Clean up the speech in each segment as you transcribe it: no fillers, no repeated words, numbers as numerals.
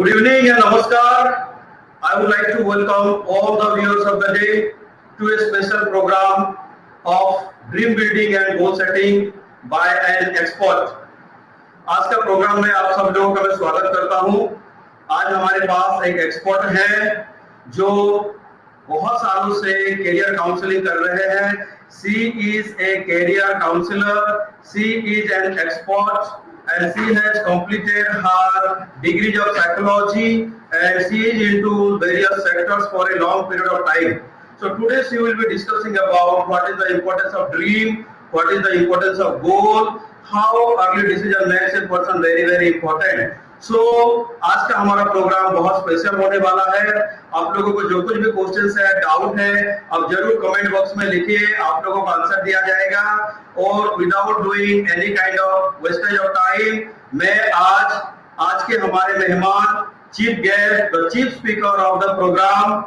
Good evening and namaskar. I would like to welcome all the viewers of the day to a special program of dream building and goal setting by an expert. आज का programme में आप सब लोगों का मैं स्वागत करता हूं। आज हमारे पास एक एक्सपर्ट है जो बहुत सालों से करियर काउंसलिंग कर रहे हैं। She is a career counselor. She is an expert and she has completed her degrees of psychology and she is into various sectors for a long period of time. So today she will be discussing about what is the importance of dream, what is the importance of goal, how early decision makes a person very important. So आज का हमारा programme बहुत special होने वाला है। आप लोगों को जो कुछ भी क्वेश्चंस है, डाउट है, आप जरूर कमेंट बॉक्स में लिखिए, आप लोगों को आंसर दिया जाएगा। और without doing any kind of wastage of time, मैं आज के हमारे मेहमान, chief guest, the chief speaker of the programme,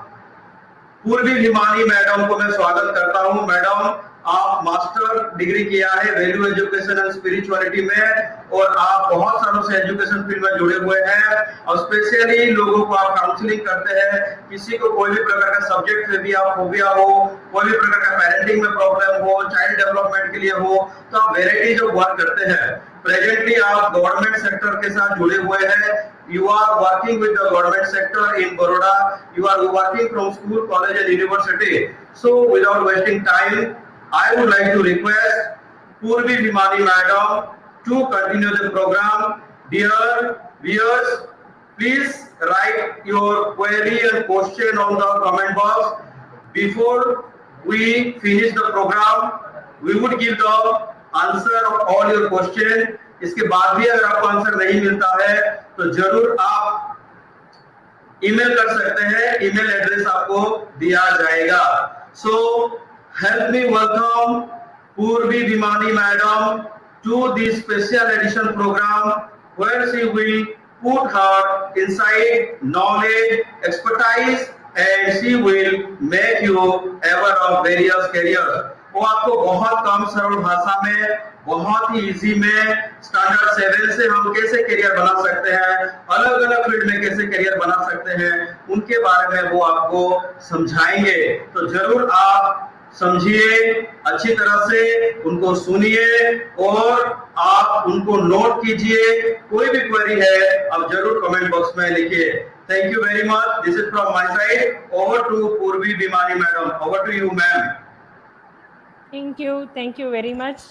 Purvi Bhimani madam को मैं स्वागत करता हूं। मैडम, आप मास्टर डिग्री किया है वैल्यू एजुकेशन एंड स्पिरिचुअलिटी में और आप बहुत सालों से एजुकेशन फील्ड में जुड़े हुए हैं और स्पेशली लोगों को आप काउंसलिंग करते हैं। किसी को कोई भी प्रकार का सब्जेक्ट में भी आप फोबिया हो, कोई भी प्रकार का पेरेंटिंग में प्रॉब्लम हो, चाइल्ड डेवलपमेंट के लिए हो, तो आप वेराइटीज ऑफ वर्क करते हैं। प्रेजेंटली आप गवर्नमेंट सेक्टर के साथ जुड़े हुए हैं। You are working with the government sector in Baroda. You are working from school, college and university. So without wasting time, I would like to request Purvi Bhimani madam to continue the program. Dear viewers, please write your query and question on the comment box. Before we finish the program, we would give the answer of all your question. इसके बाद भी अगर आपको answer नहीं मिलता है तो जरूर आप ईमेल कर सकते हैं। ईमेल एड्रेस आपको दिया जाएगा। So help me welcome Purvi Bhimani madam to this special edition programme where she will put her insight, knowledge, expertise and she will make you aware of various careers. वो आपको बहुत कम सरल भाषा में, बहुत ही इजी में, स्टैंडर्ड 7 से हम कैसे करियर बना सकते हैं, अलग अलग फील्ड में कैसे करियर बना सकते हैं, उनके बारे में वो आपको समझाएंगे। तो जरूर आप समझिए, अच्छी तरह से उनको सुनिए और आप उनको नोट कीजिए। कोई भी क्वेरी है आप जरूर कमेंट बॉक्स में लिखिए। Thank you very much. This is from my side. Over to Purvi Bhimani madam. Over to you ma'am. Thank you very much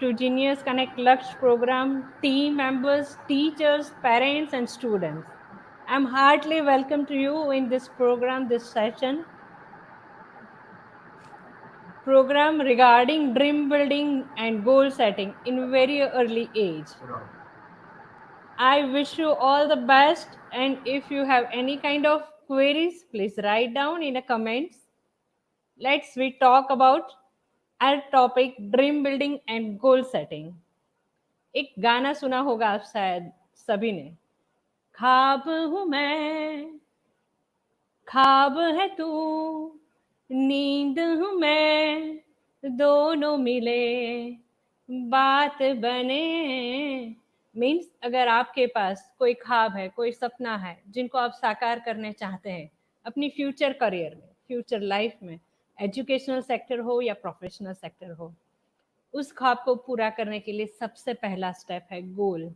to Genius Connect Lux program, team members, teachers, parents and students. I'm heartily welcome to you in this program, this session. Program regarding dream building and goal setting in very early age. I wish you all the best, and if you have any kind of queries, please write down in the comments. We talk about our topic dream building and goal setting. एक गाना सुना होगा आप शायद सभी ने, ख्वाब हूं मैं, ख्वाब है तू, नींद हूं मैं, दोनों मिले बात बने। मीन्स अगर आपके पास कोई ख्वाब है, कोई सपना है जिनको आप साकार करने चाहते हैं अपनी फ्यूचर करियर में, फ्यूचर लाइफ में, एजुकेशनल सेक्टर हो या प्रोफेशनल सेक्टर हो, उस ख्वाब को पूरा करने के लिए सबसे पहला स्टेप है गोल।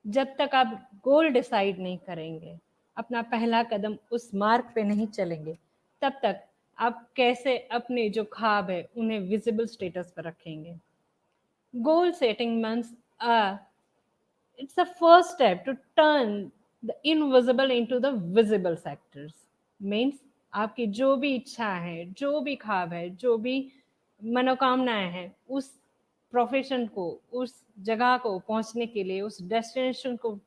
जब तक आप गोल डिसाइड नहीं करेंगे, अपना पहला कदम उस मार्ग पे नहीं चलेंगे, तब तक आप कैसे अपने जो ख्वाब है उन्हें विजिबल स्टेटस पर रखेंगे। Goal setting means it's the first step to turn the invisible into the visible sectors. Means आपकी जो भी इच्छा है, जो भी ख्वाब है, जो भी मनोकामनाएं हैं, उस प्रोफेशन को, उस जगह को पहुंचने के लिए, उस डेस्टिनेशन को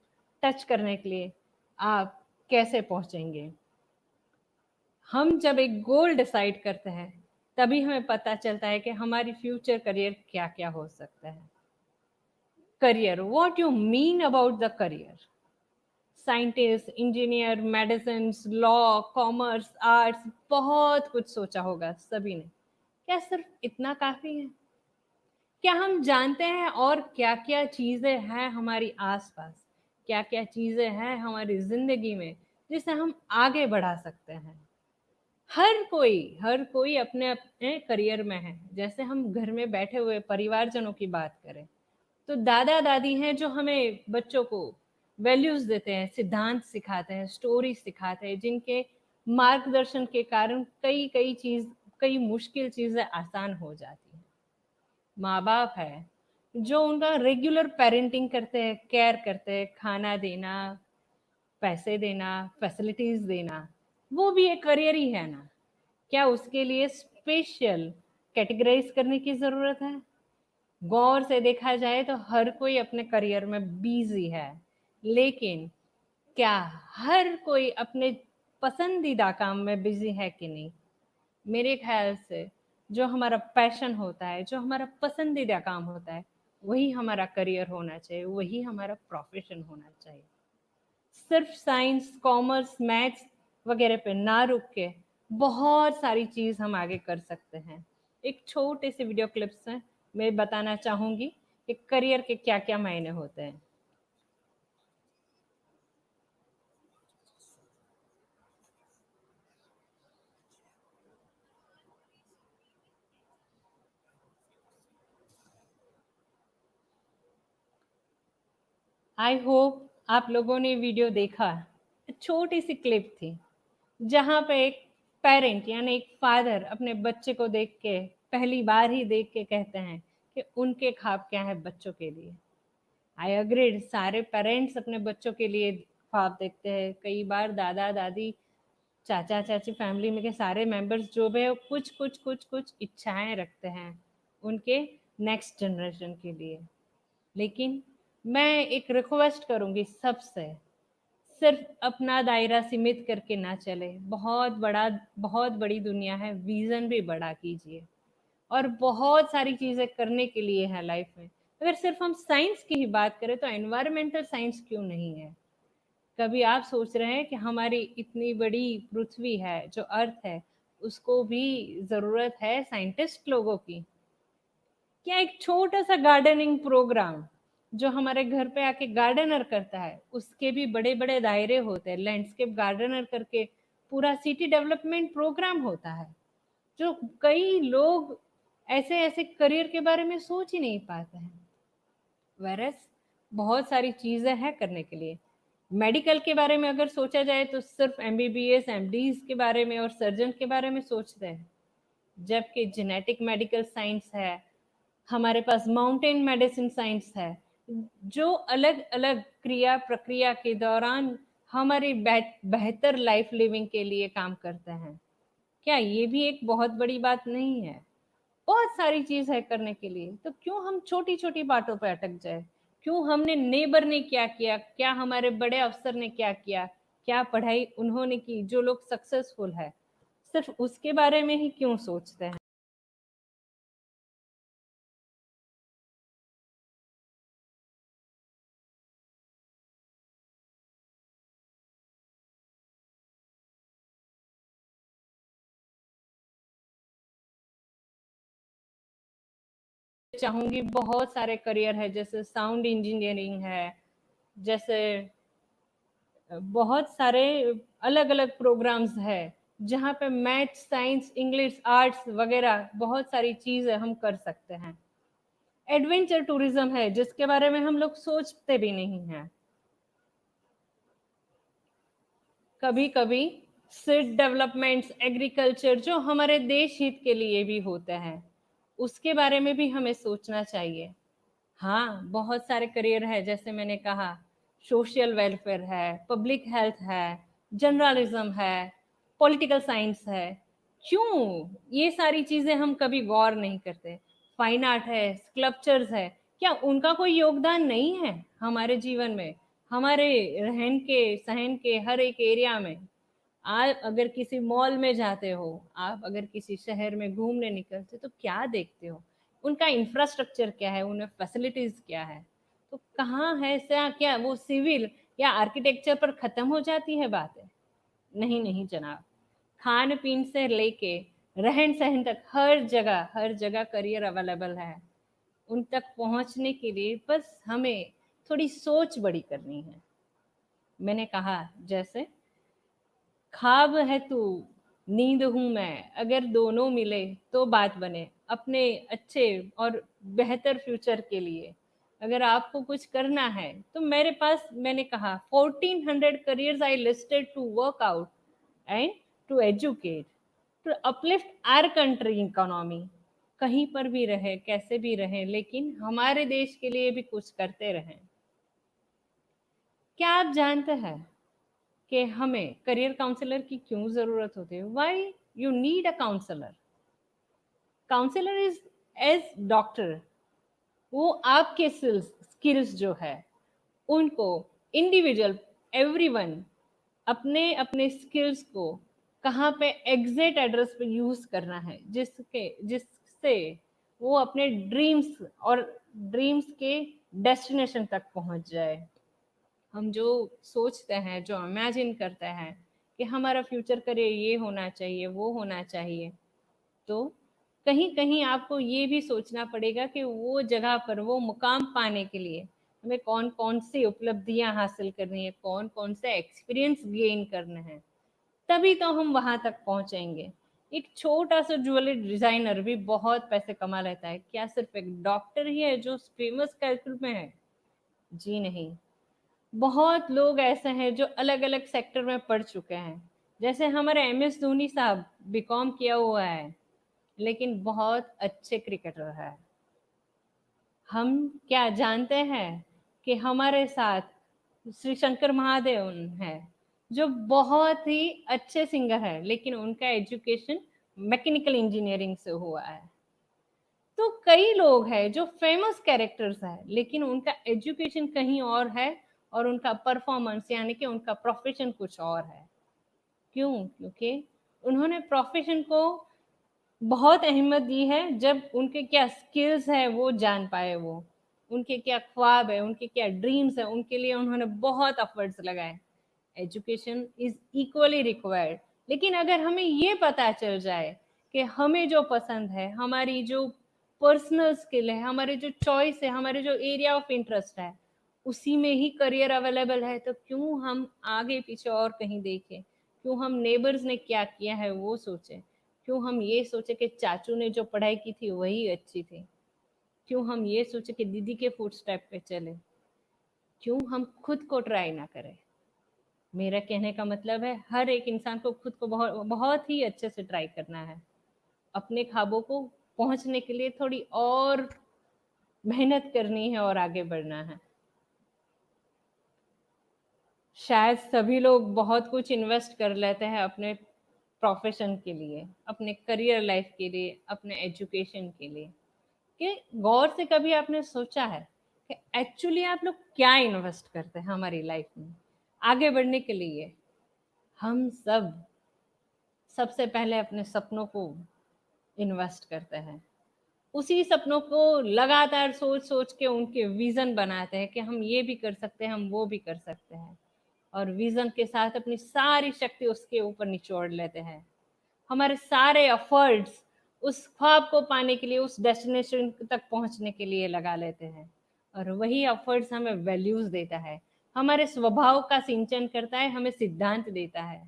टच करने के लिए आप कैसे पहुंचेंगे। हम जब एक गोल डिसाइड करते हैं तभी हमें पता चलता है कि हमारी फ्यूचर करियर क्या क्या हो सकता है। Career, what you mean about the career. Scientist, engineer, medicine, law, commerce, arts, बहुत कुछ सोचा होगा सभी ने। क्या सिर्फ इतना काफी है? क्या हम जानते हैं और क्या क्या चीजें हैं हमारी आसपास क्या क्या चीज़ें हैं हमारी ज़िंदगी में जिसे हम आगे बढ़ा सकते हैं। हर कोई अपने अपने करियर में है। जैसे हम घर में बैठे हुए परिवारजनों की बात करें तो दादा दादी हैं जो हमें बच्चों को वैल्यूज देते हैं, सिद्धांत सिखाते हैं, स्टोरी सिखाते हैं, जिनके मार्गदर्शन के कारण कई मुश्किल चीजें आसान हो जाती हैं। माँ बाप है जो उनका रेगुलर पेरेंटिंग करते हैं, केयर करते हैं, खाना देना, पैसे देना, फैसिलिटीज देना, वो भी एक करियर ही है ना। क्या उसके लिए स्पेशल कैटेगराइज करने की जरूरत है? गौर से देखा जाए तो हर कोई अपने करियर में बिजी है, लेकिन क्या हर कोई अपने पसंदीदा काम में बिजी है कि नहीं? मेरे ख्याल से जो हमारा पैशन होता है, जो हमारा पसंदीदा काम होता है, वही हमारा करियर होना चाहिए, वही हमारा प्रोफेशन होना चाहिए। सिर्फ साइंस, कॉमर्स, मैथ्स वगैरह पे ना रुक के बहुत सारी चीज हम आगे कर सकते हैं। एक छोटे से वीडियो क्लिप से मैं बताना चाहूंगी कि करियर के क्या क्या मायने होते हैं। आई होप आप लोगों ने वीडियो देखा। छोटी सी क्लिप थी जहाँ पे एक पेरेंट यानी एक फादर अपने बच्चे को देख के, पहली बार ही देख के कहते हैं कि उनके ख्वाब क्या है बच्चों के लिए। आई अग्रीड, सारे पेरेंट्स अपने बच्चों के लिए ख्वाब देखते हैं। कई बार दादा दादी, चाचा चाची, फैमिली में के सारे मेंबर्स जो भी है वो कुछ इच्छाएं रखते हैं उनके नेक्स्ट जनरेशन के लिए। लेकिन मैं एक रिक्वेस्ट करूंगी सबसे, सिर्फ अपना दायरा सीमित करके ना चले। बहुत बड़ी दुनिया है, विजन भी बड़ा कीजिए। और बहुत सारी चीजें करने के लिए है लाइफ में। अगर सिर्फ हम साइंस की ही बात करें तो एनवायरमेंटल साइंस क्यों नहीं है? कभी आप सोच रहे हैं कि हमारी इतनी बड़ी पृथ्वी है जो अर्थ है, उसको भी जरूरत है साइंटिस्ट लोगों की? क्या एक छोटा सा गार्डनिंग प्रोग्राम जो हमारे घर पे आके गार्डनर करता है, उसके भी बड़े बड़े दायरे होते हैं। लैंडस्केप गार्डनर करके पूरा सिटी डेवलपमेंट प्रोग्राम होता है, जो कई लोग ऐसे ऐसे करियर के बारे में सोच ही नहीं पाते हैं। वेरस बहुत सारी चीजें हैं करने के लिए। मेडिकल के बारे में अगर सोचा जाए तो सिर्फ एमबीबीएस, एमडीज के बारे में और सर्जन के बारे में सोचते हैं, जबकि जेनेटिक मेडिकल साइंस है, हमारे पास माउंटेन मेडिसिन साइंस है, जो अलग अलग क्रिया प्रक्रिया के दौरान हमारी बेहतर लाइफ लिविंग के लिए काम करते हैं। क्या ये भी एक बहुत बड़ी बात नहीं है? बहुत सारी चीज है करने के लिए, तो क्यों हम छोटी छोटी बातों पर अटक जाए? क्यों हमने नेबर ने क्या किया, क्या हमारे बड़े अफसर ने क्या किया, क्या पढ़ाई उन्होंने की, जो लोग सक्सेसफुल है, सिर्फ उसके बारे में ही क्यों सोचते हैं? चाहूंगी बहुत सारे करियर है, जैसे साउंड इंजीनियरिंग है, जैसे बहुत सारे अलग अलग प्रोग्राम्स है जहाँ पे मैथ, साइंस, इंग्लिश, आर्ट्स वगैरह बहुत सारी चीजें हम कर सकते हैं। एडवेंचर टूरिज्म है जिसके बारे में हम लोग सोचते भी नहीं हैं। कभी कभी सीड डेवलपमेंट्स, एग्रीकल्चर जो हमारे देश हित के लिए भी होते हैं, उसके बारे में भी हमें सोचना चाहिए। हाँ, बहुत सारे करियर है, जैसे मैंने कहा, सोशल वेलफेयर है, पब्लिक हेल्थ है, जर्नलिज्म है, पॉलिटिकल साइंस है। क्यों ये सारी चीजें हम कभी गौर नहीं करते? फाइन आर्ट है, स्कल्पचर्स है, क्या उनका कोई योगदान नहीं है हमारे जीवन में, हमारे रहन के सहन के हर एक एरिया में? आप अगर किसी मॉल में जाते हो, आप अगर किसी शहर में घूमने निकलते हो, तो क्या देखते हो? उनका इंफ्रास्ट्रक्चर क्या है, उन्हें फैसिलिटीज क्या है? तो कहाँ है ऐसा? क्या वो सिविल या आर्किटेक्चर पर खत्म हो जाती है बातें? नहीं नहीं जनाब, खान पीन से लेके रहन सहन तक हर जगह करियर अवेलेबल है। उन तक पहुंचने के लिए बस हमें थोड़ी सोच बड़ी करनी है। मैंने कहा जैसे ख्वाब है तू, नींद हूं मैं, अगर दोनों मिले तो बात बने। अपने अच्छे और बेहतर फ्यूचर के लिए अगर आपको कुछ करना है तो मेरे पास, मैंने कहा 1400 careers I listed to work out and to educate, to uplift our country economy। कहीं पर भी रहे, कैसे भी रहे, लेकिन हमारे देश के लिए भी कुछ करते रहें। क्या आप जानते हैं कि हमें करियर काउंसलर की क्यों जरूरत होती है? Why you need a counsellor? Counsellor is as doctor. वो आपके स्किल्स जो है उनको इंडिविजुअल, एवरीवन अपने अपने स्किल्स को कहाँ पे एग्जैक्ट एड्रेस पे यूज करना है, जिससे वो अपने ड्रीम्स के डेस्टिनेशन तक पहुंच जाए। हम जो सोचते हैं, जो इमेजिन करते हैं कि हमारा फ्यूचर करियर ये होना चाहिए, वो होना चाहिए, तो कहीं कहीं आपको ये भी सोचना पड़ेगा कि वो जगह पर वो मुकाम पाने के लिए हमें कौन कौन सी उपलब्धियां हासिल करनी है, कौन कौन से एक्सपीरियंस गेन करने हैं, तभी तो हम वहां तक पहुंचेंगे। एक छोटा सा ज्वेलरी डिजाइनर भी बहुत पैसे कमा लेता है, क्या सिर्फ एक डॉक्टर ही है जो फेमस कैरेक्टर में है? जी नहीं। बहुत लोग ऐसे हैं जो अलग अलग सेक्टर में पढ़ चुके हैं, जैसे हमारे MS धोनी साहब, बीकॉम किया हुआ है लेकिन बहुत अच्छे क्रिकेटर है। हम क्या जानते हैं कि हमारे साथ श्री शंकर महादेव है, जो बहुत ही अच्छे सिंगर है लेकिन उनका एजुकेशन मैकेनिकल इंजीनियरिंग से हुआ है। तो कई लोग हैं जो फेमस कैरेक्टर्स है लेकिन उनका एजुकेशन कहीं और है और उनका परफॉर्मेंस यानी कि उनका प्रोफेशन कुछ और है। क्यों? क्योंकि उन्होंने प्रोफेशन को बहुत अहमियत दी है। जब उनके क्या स्किल्स है वो जान पाए, वो उनके क्या ख्वाब है, उनके क्या ड्रीम्स है, उनके लिए उन्होंने बहुत एफर्ट्स लगाए। Education is equally required. लेकिन अगर हमें ये पता चल जाए कि हमें जो पसंद है, हमारी जो पर्सनल स्किल है, हमारे जो चॉइस है, हमारे जो एरिया ऑफ इंटरेस्ट है, उसी में ही करियर अवेलेबल है, तो क्यों हम आगे पीछे और कहीं देखें? क्यों हम नेबर्स ने क्या किया है वो सोचें? क्यों हम ये सोचे कि चाचू ने जो पढ़ाई की थी वही अच्छी थी? क्यों हम ये सोचे कि दीदी के फुट स्टेप पे चले? क्यों हम खुद को ट्राई ना करें? मेरा कहने का मतलब है हर एक इंसान को खुद को बहुत बहुत ही अच्छे से ट्राई करना है। अपने ख्वाबों को पहुंचने के लिए थोड़ी और मेहनत करनी है और आगे बढ़ना है। शायद सभी लोग बहुत कुछ इन्वेस्ट कर लेते हैं अपने प्रोफेशन के लिए, अपने करियर लाइफ के लिए, अपने एजुकेशन के लिए। कि गौर से कभी आपने सोचा है कि एक्चुअली आप लोग क्या इन्वेस्ट करते हैं हमारी लाइफ में आगे बढ़ने के लिए? हम सब सबसे पहले अपने सपनों को इन्वेस्ट करते हैं। उसी सपनों को लगातार सोच सोच के उनके विजन बनाते हैं कि हम ये भी कर सकते हैं, हम वो भी कर सकते हैं, और विजन के साथ अपनी सारी शक्ति उसके ऊपर निचोड़ लेते हैं। हमारे सारे एफर्ट्स उस ख्वाब को पाने के लिए, उस डेस्टिनेशन तक पहुंचने के लिए लगा लेते हैं। और वही एफर्ट्स हमें वैल्यूज देता है, हमारे स्वभाव का सिंचन करता है, हमें सिद्धांत देता है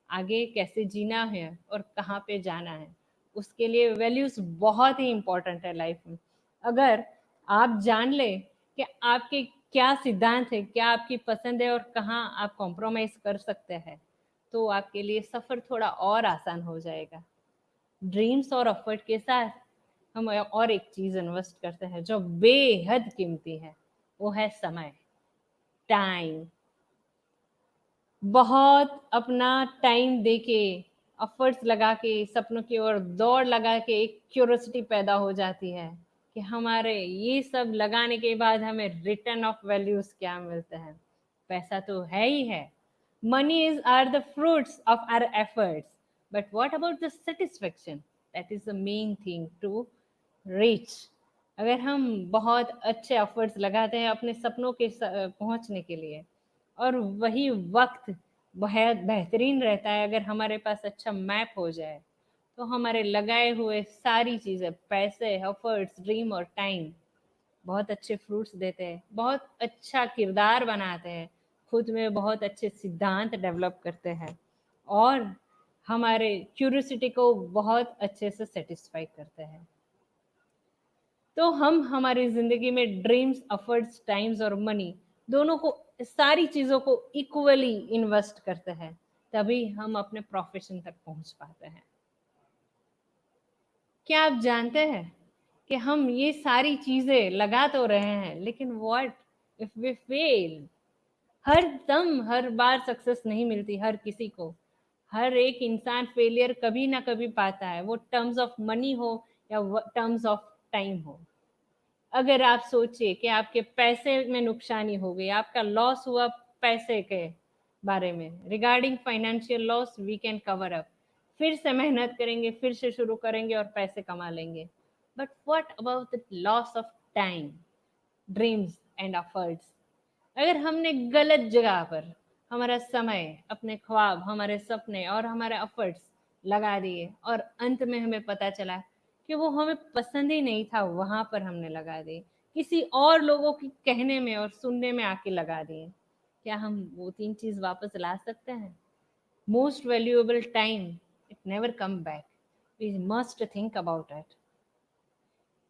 आगे कैसे जीना है और कहाँ पे जाना है। उसके लिए वैल्यूज बहुत ही इंपॉर्टेंट है लाइफ में। अगर आप जान ले कि आपके क्या सिद्धांत है, क्या आपकी पसंद है और कहाँ आप कॉम्प्रोमाइज कर सकते हैं, तो आपके लिए सफर थोड़ा और आसान हो जाएगा। ड्रीम्स और एफर्ट के साथ हम और एक चीज इन्वेस्ट करते हैं जो बेहद कीमती है, वो है समय, टाइम। बहुत अपना टाइम देके, एफर्ट्स लगा के, सपनों की ओर दौड़ लगा के एक क्यूरियोसिटी पैदा हो जाती है कि हमारे ये सब लगाने के बाद हमें रिटर्न ऑफ वैल्यूज क्या मिलते हैं। पैसा तो है ही है, money is are the fruits of our efforts, but what about the satisfaction? That is the main thing to reach. अगर हम बहुत अच्छे एफर्ट्स लगाते हैं अपने सपनों के पहुंचने के लिए, और वही वक्त बहुत बेहतरीन रहता है अगर हमारे पास अच्छा मैप हो जाए, तो हमारे लगाए हुए सारी चीज़ें, पैसे, एफर्ट्स, ड्रीम और टाइम बहुत अच्छे फ्रूट्स देते हैं, बहुत अच्छा किरदार बनाते हैं, खुद में बहुत अच्छे सिद्धांत डेवलप करते हैं और हमारे क्यूरियोसिटी को बहुत अच्छे से सेटिस्फाई करते हैं। तो हम हमारी जिंदगी में ड्रीम्स, एफर्ट्स, टाइम्स और मनी दोनों को, सारी चीजों को इक्वली इन्वेस्ट करते हैं, तभी हम अपने प्रोफेशन तक पहुंच पाते हैं। क्या आप जानते हैं कि हम ये सारी चीजें लगा तो रहे हैं, लेकिन व्हाट इफ वी फेल? हर दम, हर बार सक्सेस नहीं मिलती हर किसी को। हर एक इंसान फेलियर कभी ना कभी पाता है, वो टर्म्स ऑफ मनी हो या टर्म्स ऑफ टाइम हो। अगर आप सोचिए कि आपके पैसे में नुकसानी हो गई, आपका लॉस हुआ पैसे के बारे में, regarding financial loss we can cover up, फिर से मेहनत करेंगे, फिर से शुरू करेंगे और पैसे कमा लेंगे। But what about the loss of time, dreams and efforts? अगर हमने गलत जगह पर हमारा समय, अपने ख्वाब, हमारे सपने और हमारे एफर्ट्स लगा दिए और अंत में हमें पता चला कि वो हमें पसंद ही नहीं था, वहां पर हमने लगा दिए, किसी और लोगों की कहने में और सुनने में आके लगा दिए, क्या हम वो 3 चीज वापस ला सकते हैं? Most valuable time, it never come back, we must think about it.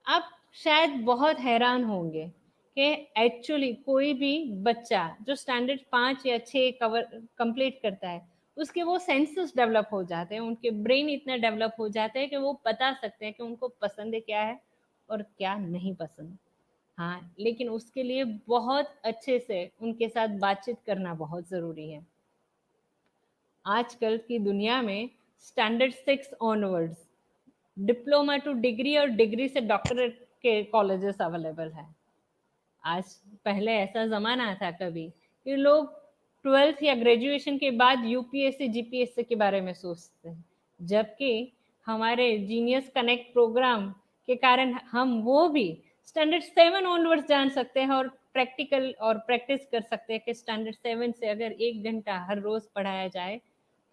आप शायद बहुत हैरान होंगे कि एक्चुअली कोई भी बच्चा जो स्टैंडर्ड 5 या 6 कवर कंप्लीट करता है, उसके वो सेंसेस डेवलप हो जाते हैं, उनके ब्रेन इतने डेवलप हो जाते हैं कि वो बता सकते हैं कि उनको पसंद है क्या है और क्या नहीं पसंद। हाँ, लेकिन उसके लिए बहुत अच्छे से उनके साथ बातचीत करना बहुत ज़रूरी है। आजकल की दुनिया में standard 6 onwards diploma to degree और डिग्री से डॉक्टरेट के कॉलेजेस अवेलेबल है। आज, पहले ऐसा ज़माना था कभी कि लोग 12th या ग्रेजुएशन के बाद यूपीएससी जीपीएससी के बारे में सोचते हैं, जबकि हमारे जीनियस कनेक्ट प्रोग्राम के कारण हम वो भी स्टैंडर्ड 7 ऑनवर्ड्स जान सकते हैं और प्रैक्टिकल और प्रैक्टिस कर सकते हैं कि स्टैंडर्ड 7 से अगर 1 घंटा हर रोज़ पढ़ाया जाए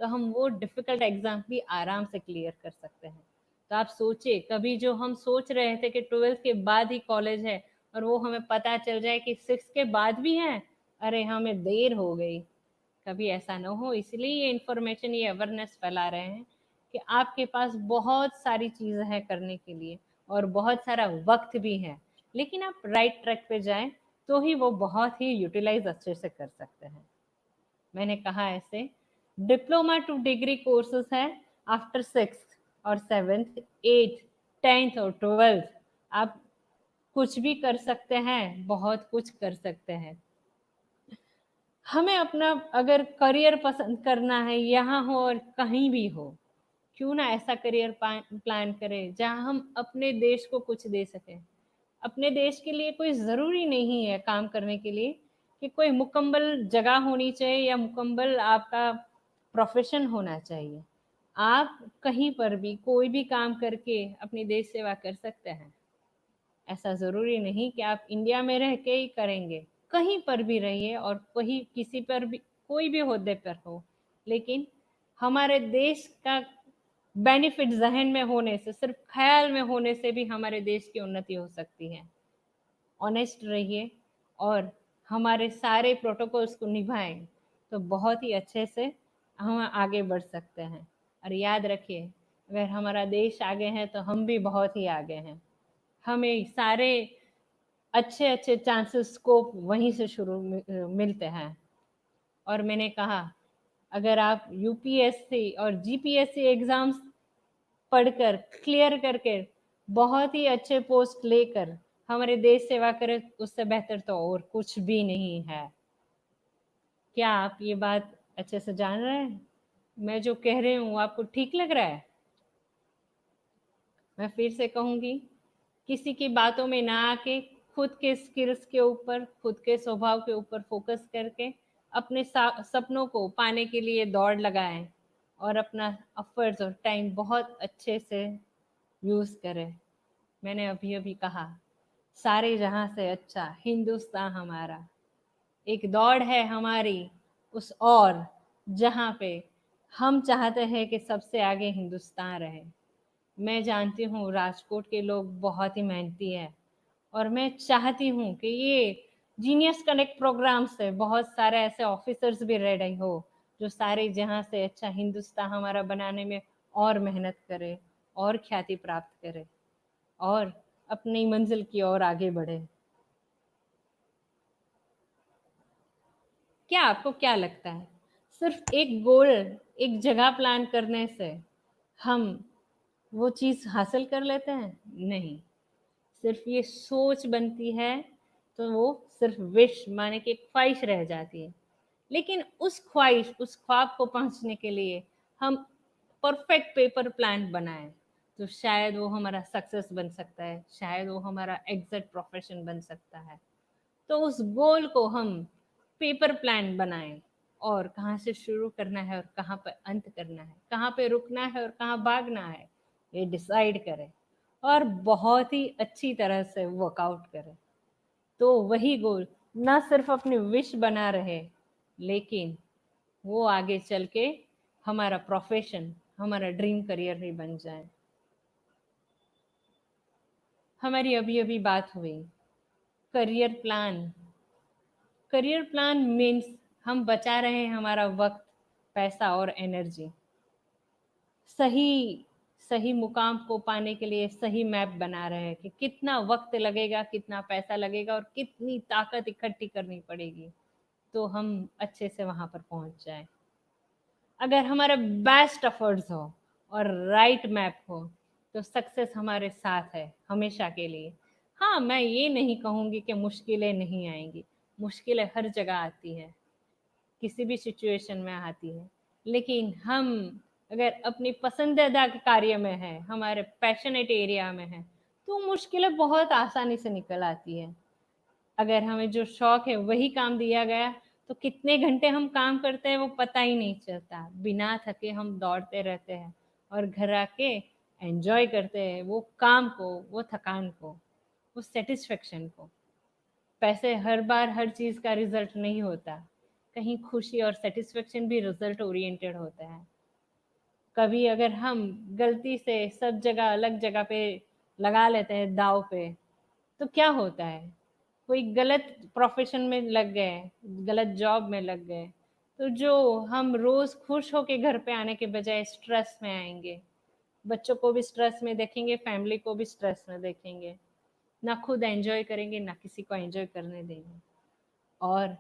तो हम वो डिफ़िकल्ट एग्ज़ाम भी आराम से क्लियर कर सकते हैं। तो आप सोचिए, कभी जो हम सोच रहे थे कि 12th के बाद ही कॉलेज है और वो हमें पता चल जाए कि 6 के बाद भी है, अरे हमें देर हो गई। कभी ऐसा ना हो, इसलिए ये इन्फॉर्मेशन, ये अवेयरनेस फैला रहे हैं कि आपके पास बहुत सारी चीज़ें हैं करने के लिए और बहुत सारा वक्त भी है, लेकिन आप राइट ट्रैक पे जाएं तो ही वो बहुत ही यूटिलाइज अच्छे से कर सकते हैं। मैंने कहा ऐसे डिप्लोमा टू डिग्री कोर्सेज है आफ्टर 6th और 7th, 8th, 10th और 12th। आप कुछ भी कर सकते हैं, बहुत कुछ कर सकते हैं। हमें अपना अगर करियर पसंद करना है, यहाँ हो और कहीं भी हो, क्यों ना ऐसा करियर प्लान करें जहाँ हम अपने देश को कुछ दे सकें। अपने देश के लिए कोई ज़रूरी नहीं है काम करने के लिए कि कोई मुकम्मल जगह होनी चाहिए या मुकम्मल आपका प्रोफेशन होना चाहिए। आप कहीं पर भी कोई भी काम करके अपनी देश सेवा कर सकते हैं। ऐसा ज़रूरी नहीं कि आप इंडिया में रह के ही करेंगे, कहीं पर भी रहिए और कहीं किसी पर भी कोई भी ओहदे पर हो, लेकिन हमारे देश का बेनिफिट जहन में होने से, सिर्फ ख्याल में होने से भी हमारे देश की उन्नति हो सकती है। ऑनेस्ट रहिए और हमारे सारे प्रोटोकॉल्स को निभाएं तो बहुत ही अच्छे से हम आगे बढ़ सकते हैं। और याद रखिए, अगर हमारा देश आगे है तो हम भी बहुत ही आगे हैं। हमें सारे अच्छे अच्छे चांसेस, स्कोप वहीं से शुरू मिलते हैं। और मैंने कहा, अगर आप यूपीएससी और जीपीएससी एग्ज़ाम्स पढ़कर, क्लियर करके, बहुत ही अच्छे पोस्ट लेकर हमारे देश सेवा करें, उससे बेहतर तो और कुछ भी नहीं है। क्या आप ये बात अच्छे से जान रहे हैं? मैं जो कह रही हूँ आपको ठीक लग रहा है? मैं फिर से कहूँगी, किसी की बातों में ना आके खुद के स्किल्स के ऊपर, खुद के स्वभाव के ऊपर फोकस करके अपने सपनों को पाने के लिए दौड़ लगाएं और अपना एफर्ट्स और टाइम बहुत अच्छे से यूज़ करें। मैंने अभी अभी कहा, सारे जहां से अच्छा हिंदुस्तान हमारा, एक दौड़ है हमारी उस और जहां पे हम चाहते हैं कि सबसे आगे हिंदुस्तान रहे। मैं जानती हूँ राजकोट के लोग बहुत ही मेहनती हैं और मैं चाहती हूँ कि ये जीनियस कनेक्ट प्रोग्राम से बहुत सारे ऐसे ऑफिसर्स भी रेडी हो जो सारे जहां से अच्छा हिंदुस्तान हमारा बनाने में और मेहनत करे और ख्याति प्राप्त करे और अपनी मंजिल की ओर आगे बढ़े। क्या आपको क्या लगता है, सिर्फ एक गोल, एक जगह प्लान करने से हम वो चीज हासिल कर लेते हैं? नहीं, सिर्फ ये सोच बनती है तो वो सिर्फ विश माने कि एक ख्वाहिश रह जाती है। लेकिन उस ख्वाहिश, उस ख्वाब को पहुंचने के लिए हम परफेक्ट पेपर प्लान बनाएं तो शायद वो हमारा सक्सेस बन सकता है, शायद वो हमारा एग्जैक्ट प्रोफेशन बन सकता है। तो उस गोल को हम पेपर प्लान बनाएं और कहाँ से शुरू करना है और कहाँ पर अंत करना है, कहाँ पे रुकना है और कहाँ भागना है, ये डिसाइड करें और बहुत ही अच्छी तरह से वर्कआउट करें। तो वही गोल ना सिर्फ अपनी विश बना रहे, लेकिन वो आगे चल के हमारा प्रोफेशन, हमारा ड्रीम करियर ही बन जाए। हमारी अभी अभी बात हुई career plan. Career plan means हम बचा रहे हैं हमारा वक्त, पैसा और एनर्जी। सही सही मुकाम को पाने के लिए सही मैप बना रहे हैं कि कितना वक्त लगेगा, कितना पैसा लगेगा और कितनी ताकत इकट्ठी करनी पड़ेगी तो हम अच्छे से वहां पर पहुंच जाए। अगर हमारे बेस्ट एफर्ट्स हो और राइट मैप हो तो सक्सेस हमारे साथ है हमेशा के लिए। हाँ, मैं ये नहीं कहूंगी कि मुश्किलें नहीं आएंगी, मुश्किलें हर जगह आती है, किसी भी सिचुएशन में आती है। लेकिन हम अगर अपनी पसंदीदा कार्य में है, हमारे पैशनेट एरिया में है, तो मुश्किलें बहुत आसानी से निकल आती है। अगर हमें जो शौक है वही काम दिया गया तो कितने घंटे हम काम करते हैं वो पता ही नहीं चलता, बिना थके हम दौड़ते रहते हैं और घर आके एंजॉय करते हैं वो काम को, वो थकान को, वो सेटिस्फेक्शन को। पैसे हर बार हर चीज का रिजल्ट नहीं होता, कहीं खुशी और सेटिस्फेक्शन भी रिजल्ट ओरिएंटेड होता है। कभी अगर हम गलती से सब जगह अलग जगह पे लगा लेते हैं दाव पे तो क्या होता है, कोई गलत प्रोफेशन में लग गए, गलत जॉब में लग गए, तो जो हम रोज खुश होके घर पे आने के बजाय स्ट्रेस में आएंगे, बच्चों को भी स्ट्रेस में देखेंगे, फैमिली को भी स्ट्रेस में देखेंगे, ना खुद एंजॉय करेंगे ना किसी को एंजॉय करने देंगे। और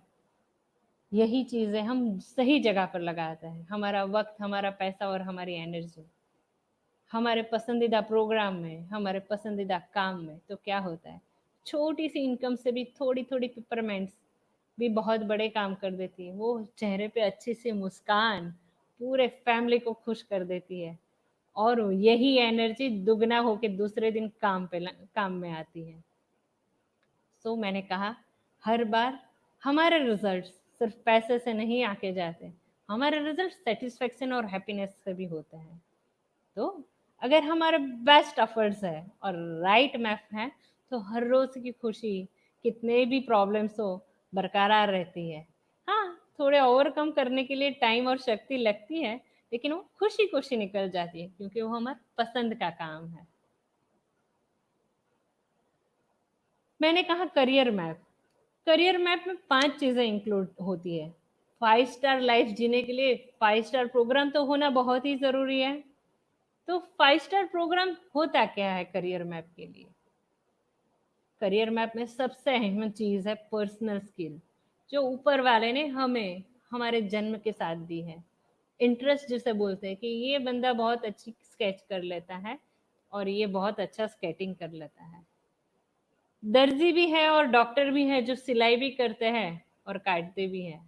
यही चीजें हम सही जगह पर लगाते हैं, हमारा वक्त, हमारा पैसा और हमारी एनर्जी हमारे पसंदीदा प्रोग्राम में, हमारे पसंदीदा काम में, तो क्या होता है, छोटी सी इनकम से भी थोड़ी थोड़ी पिपरमेंट्स भी बहुत बड़े काम कर देती है। वो चेहरे पे अच्छी सी मुस्कान पूरे फैमिली को खुश कर देती है और यही एनर्जी दुगना होके दूसरे दिन काम में आती है। सो मैंने कहा, हर बार हमारे रिजल्ट सिर्फ पैसे से नहीं आके जाते, हमारे रिजल्ट सेटिस्फेक्शन और हैप्पीनेस से भी होते हैं। तो अगर हमारे बेस्ट एफर्ट्स है और राइट मैप है तो हर रोज की खुशी कितने भी प्रॉब्लम्स हो बरकरार रहती है। हाँ, थोड़े ओवरकम करने के लिए टाइम और शक्ति लगती है, लेकिन वो खुशी खुशी निकल जाती है क्योंकि वो हमारे पसंद का काम है। मैंने कहा करियर मैप। करियर मैप में 5 चीजें इंक्लूड होती है। 5 स्टार लाइफ जीने के लिए 5 स्टार प्रोग्राम तो होना बहुत ही जरूरी है। तो 5 स्टार प्रोग्राम होता क्या है करियर मैप के लिए? करियर मैप में सबसे अहम चीज है पर्सनल स्किल, जो ऊपर वाले ने हमें हमारे जन्म के साथ दी है। इंटरेस्ट जिसे बोलते हैं कि ये बंदा बहुत अच्छी स्केच कर लेता है और ये बहुत अच्छा स्केटिंग कर लेता है। दर्जी भी है और डॉक्टर भी है जो सिलाई भी करते हैं और काटते भी हैं।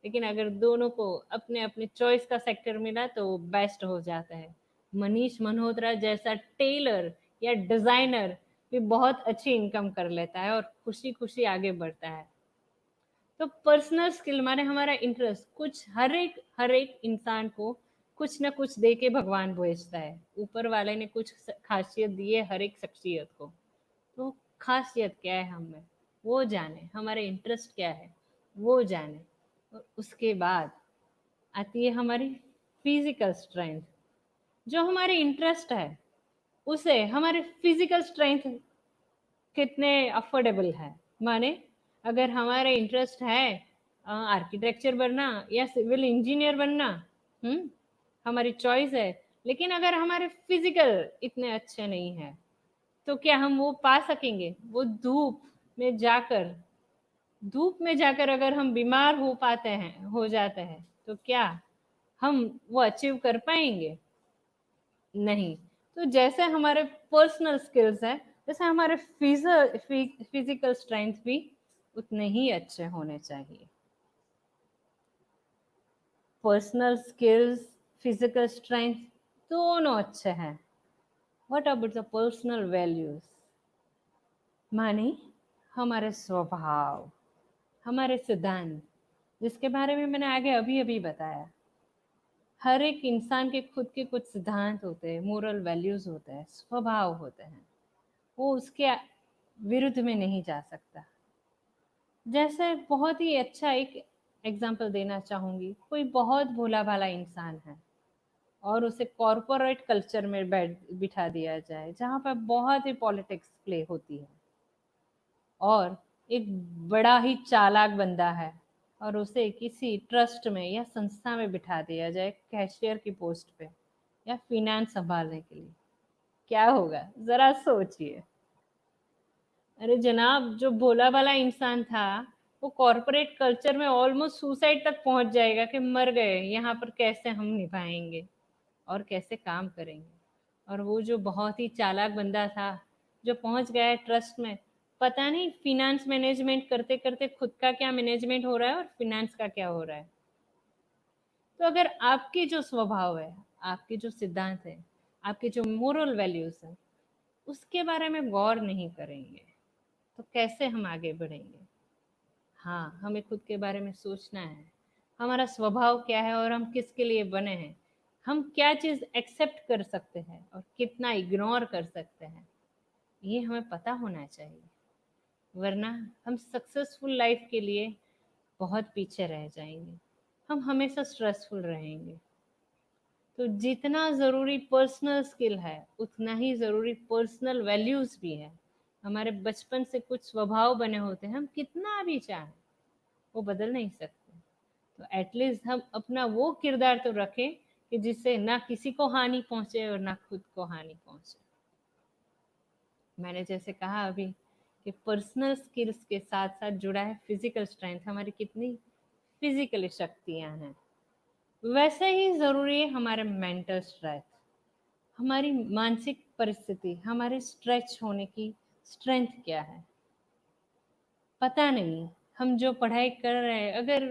लेकिन अगर दोनों को अपने अपने चॉइस का सेक्टर मिला तो वो बेस्ट हो जाता है। मनीष मल्होत्रा जैसा टेलर या डिजाइनर भी बहुत अच्छी इनकम कर लेता है और खुशी खुशी आगे बढ़ता है। तो पर्सनल स्किल माने हमारा इंटरेस्ट, कुछ हर एक इंसान को कुछ ना कुछ दे के भगवान भेजता है। ऊपर वाले ने कुछ खासियत दी है हर एक शख्सियत को, तो खासियत क्या है हम में वो जाने, हमारे इंटरेस्ट क्या है वो जाने। और उसके बाद आती है हमारी फिजिकल स्ट्रेंथ। जो हमारे इंटरेस्ट है उसे हमारे फिजिकल स्ट्रेंथ कितने अफोर्डेबल है, माने अगर हमारे इंटरेस्ट है आर्किटेक्चर बनना या सिविल इंजीनियर बनना, हमारी चॉइस है, लेकिन अगर हमारे फिजिकल इतने अच्छे नहीं है तो क्या हम वो पा सकेंगे? वो धूप में जाकर अगर हम बीमार हो जाते हैं तो क्या हम वो अचीव कर पाएंगे? नहीं। तो जैसे हमारे पर्सनल स्किल्स है, वैसे हमारे फिजिकल स्ट्रेंथ भी उतने ही अच्छे होने चाहिए। पर्सनल स्किल्स, फिजिकल स्ट्रेंथ दोनों अच्छे हैं। What about the personal values? माने हमारे स्वभाव, हमारे सिद्धांत, जिसके बारे में मैंने आगे अभी अभी बताया। हर एक इंसान के खुद के कुछ सिद्धांत होते हैं, मोरल वैल्यूज होते हैं, स्वभाव होते हैं, वो उसके विरुद्ध में नहीं जा सकता। जैसे बहुत ही अच्छा एक एग्जांपल देना चाहूंगी, कोई बहुत भोला भाला इंसान है और उसे कॉरपोरेट कल्चर में बिठा दिया जाए जहाँ पर बहुत ही पॉलिटिक्स प्ले होती है, और एक बड़ा ही चालाक बंदा है और उसे किसी ट्रस्ट में या संस्था में बिठा दिया जाए कैशियर की पोस्ट पे या फिनेंस संभालने के लिए, क्या होगा जरा सोचिए। अरे जनाब, जो भोला भाला इंसान था वो कॉरपोरेट कल्चर में ऑलमोस्ट सुसाइड तक पहुंच जाएगा कि मर गए, यहाँ पर कैसे हम निभाएंगे और कैसे काम करेंगे। और वो जो बहुत ही चालाक बंदा था जो पहुंच गया है ट्रस्ट में, पता नहीं फिनेंस मैनेजमेंट करते करते खुद का क्या मैनेजमेंट हो रहा है और फिनेंस का क्या हो रहा है। तो अगर आपके जो स्वभाव है, आपके जो सिद्धांत है, आपके जो मोरल वैल्यूज है, उसके बारे में गौर नहीं करेंगे तो कैसे हम आगे बढ़ेंगे? हाँ, हमें खुद के बारे में सोचना है, हमारा स्वभाव क्या है और हम किसके लिए बने हैं, हम क्या चीज़ एक्सेप्ट कर सकते हैं और कितना इग्नोर कर सकते हैं, ये हमें पता होना चाहिए। वरना हम सक्सेसफुल लाइफ के लिए बहुत पीछे रह जाएंगे, हम हमेशा स्ट्रेसफुल रहेंगे। तो जितना ज़रूरी पर्सनल स्किल है उतना ही ज़रूरी पर्सनल वैल्यूज़ भी है। हमारे बचपन से कुछ स्वभाव बने होते हैं, हम कितना भी चाहें वो बदल नहीं सकते। तो एटलीस्ट हम अपना वो किरदार तो रखें कि जिससे ना किसी को हानि पहुंचे और ना खुद को हानि पहुंचे। मैंने जैसे कहा अभी कि पर्सनल स्किल्स के साथ साथ जुड़ा है फिजिकल स्ट्रेंथ, हमारी कितनी फिजिकल शक्तियां हैं, वैसे ही ज़रूरी है हमारे मेंटल स्ट्रेंथ, हमारी मानसिक परिस्थिति, हमारे स्ट्रेच होने की स्ट्रेंथ क्या है। पता नहीं, हम जो पढ़ाई कर रहे हैं, अगर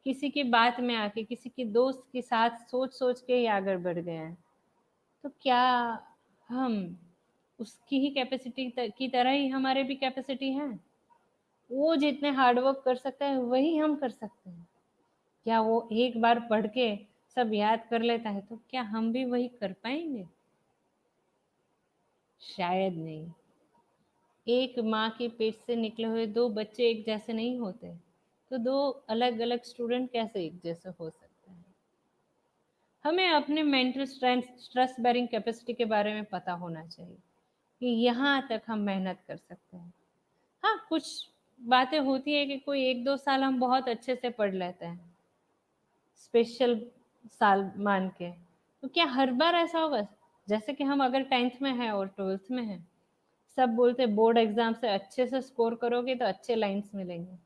किसी की बात में आके किसी के दोस्त के साथ सोच सोच के ही आगे बढ़ गए हैं तो क्या हम उसकी ही कैपेसिटी की तरह ही हमारे भी कैपेसिटी है? वो जितने हार्डवर्क कर सकता है वही हम कर सकते हैं। क्या वो एक बार पढ़ के सब याद कर लेता है तो क्या हम भी वही कर पाएंगे? शायद नहीं। एक माँ के पेट से निकले हुए दो बच्चे एक जैसे नहीं होते, तो दो अलग अलग स्टूडेंट कैसे एक जैसे हो सकते हैं? हमें अपने mental strength, stress bearing capacity के बारे में पता होना चाहिए कि यहाँ तक हम मेहनत कर सकते हैं। हाँ, कुछ बातें होती है कि कोई एक दो साल हम बहुत अच्छे से पढ़ लेते हैं, स्पेशल साल मान के, तो क्या हर बार ऐसा होगा? जैसे कि हम अगर 10th में हैं और 12th में हैं, सब बोलते बोर्ड एग्जाम से अच्छे से स्कोर करोगे तो अच्छे लाइंस मिलेंगे,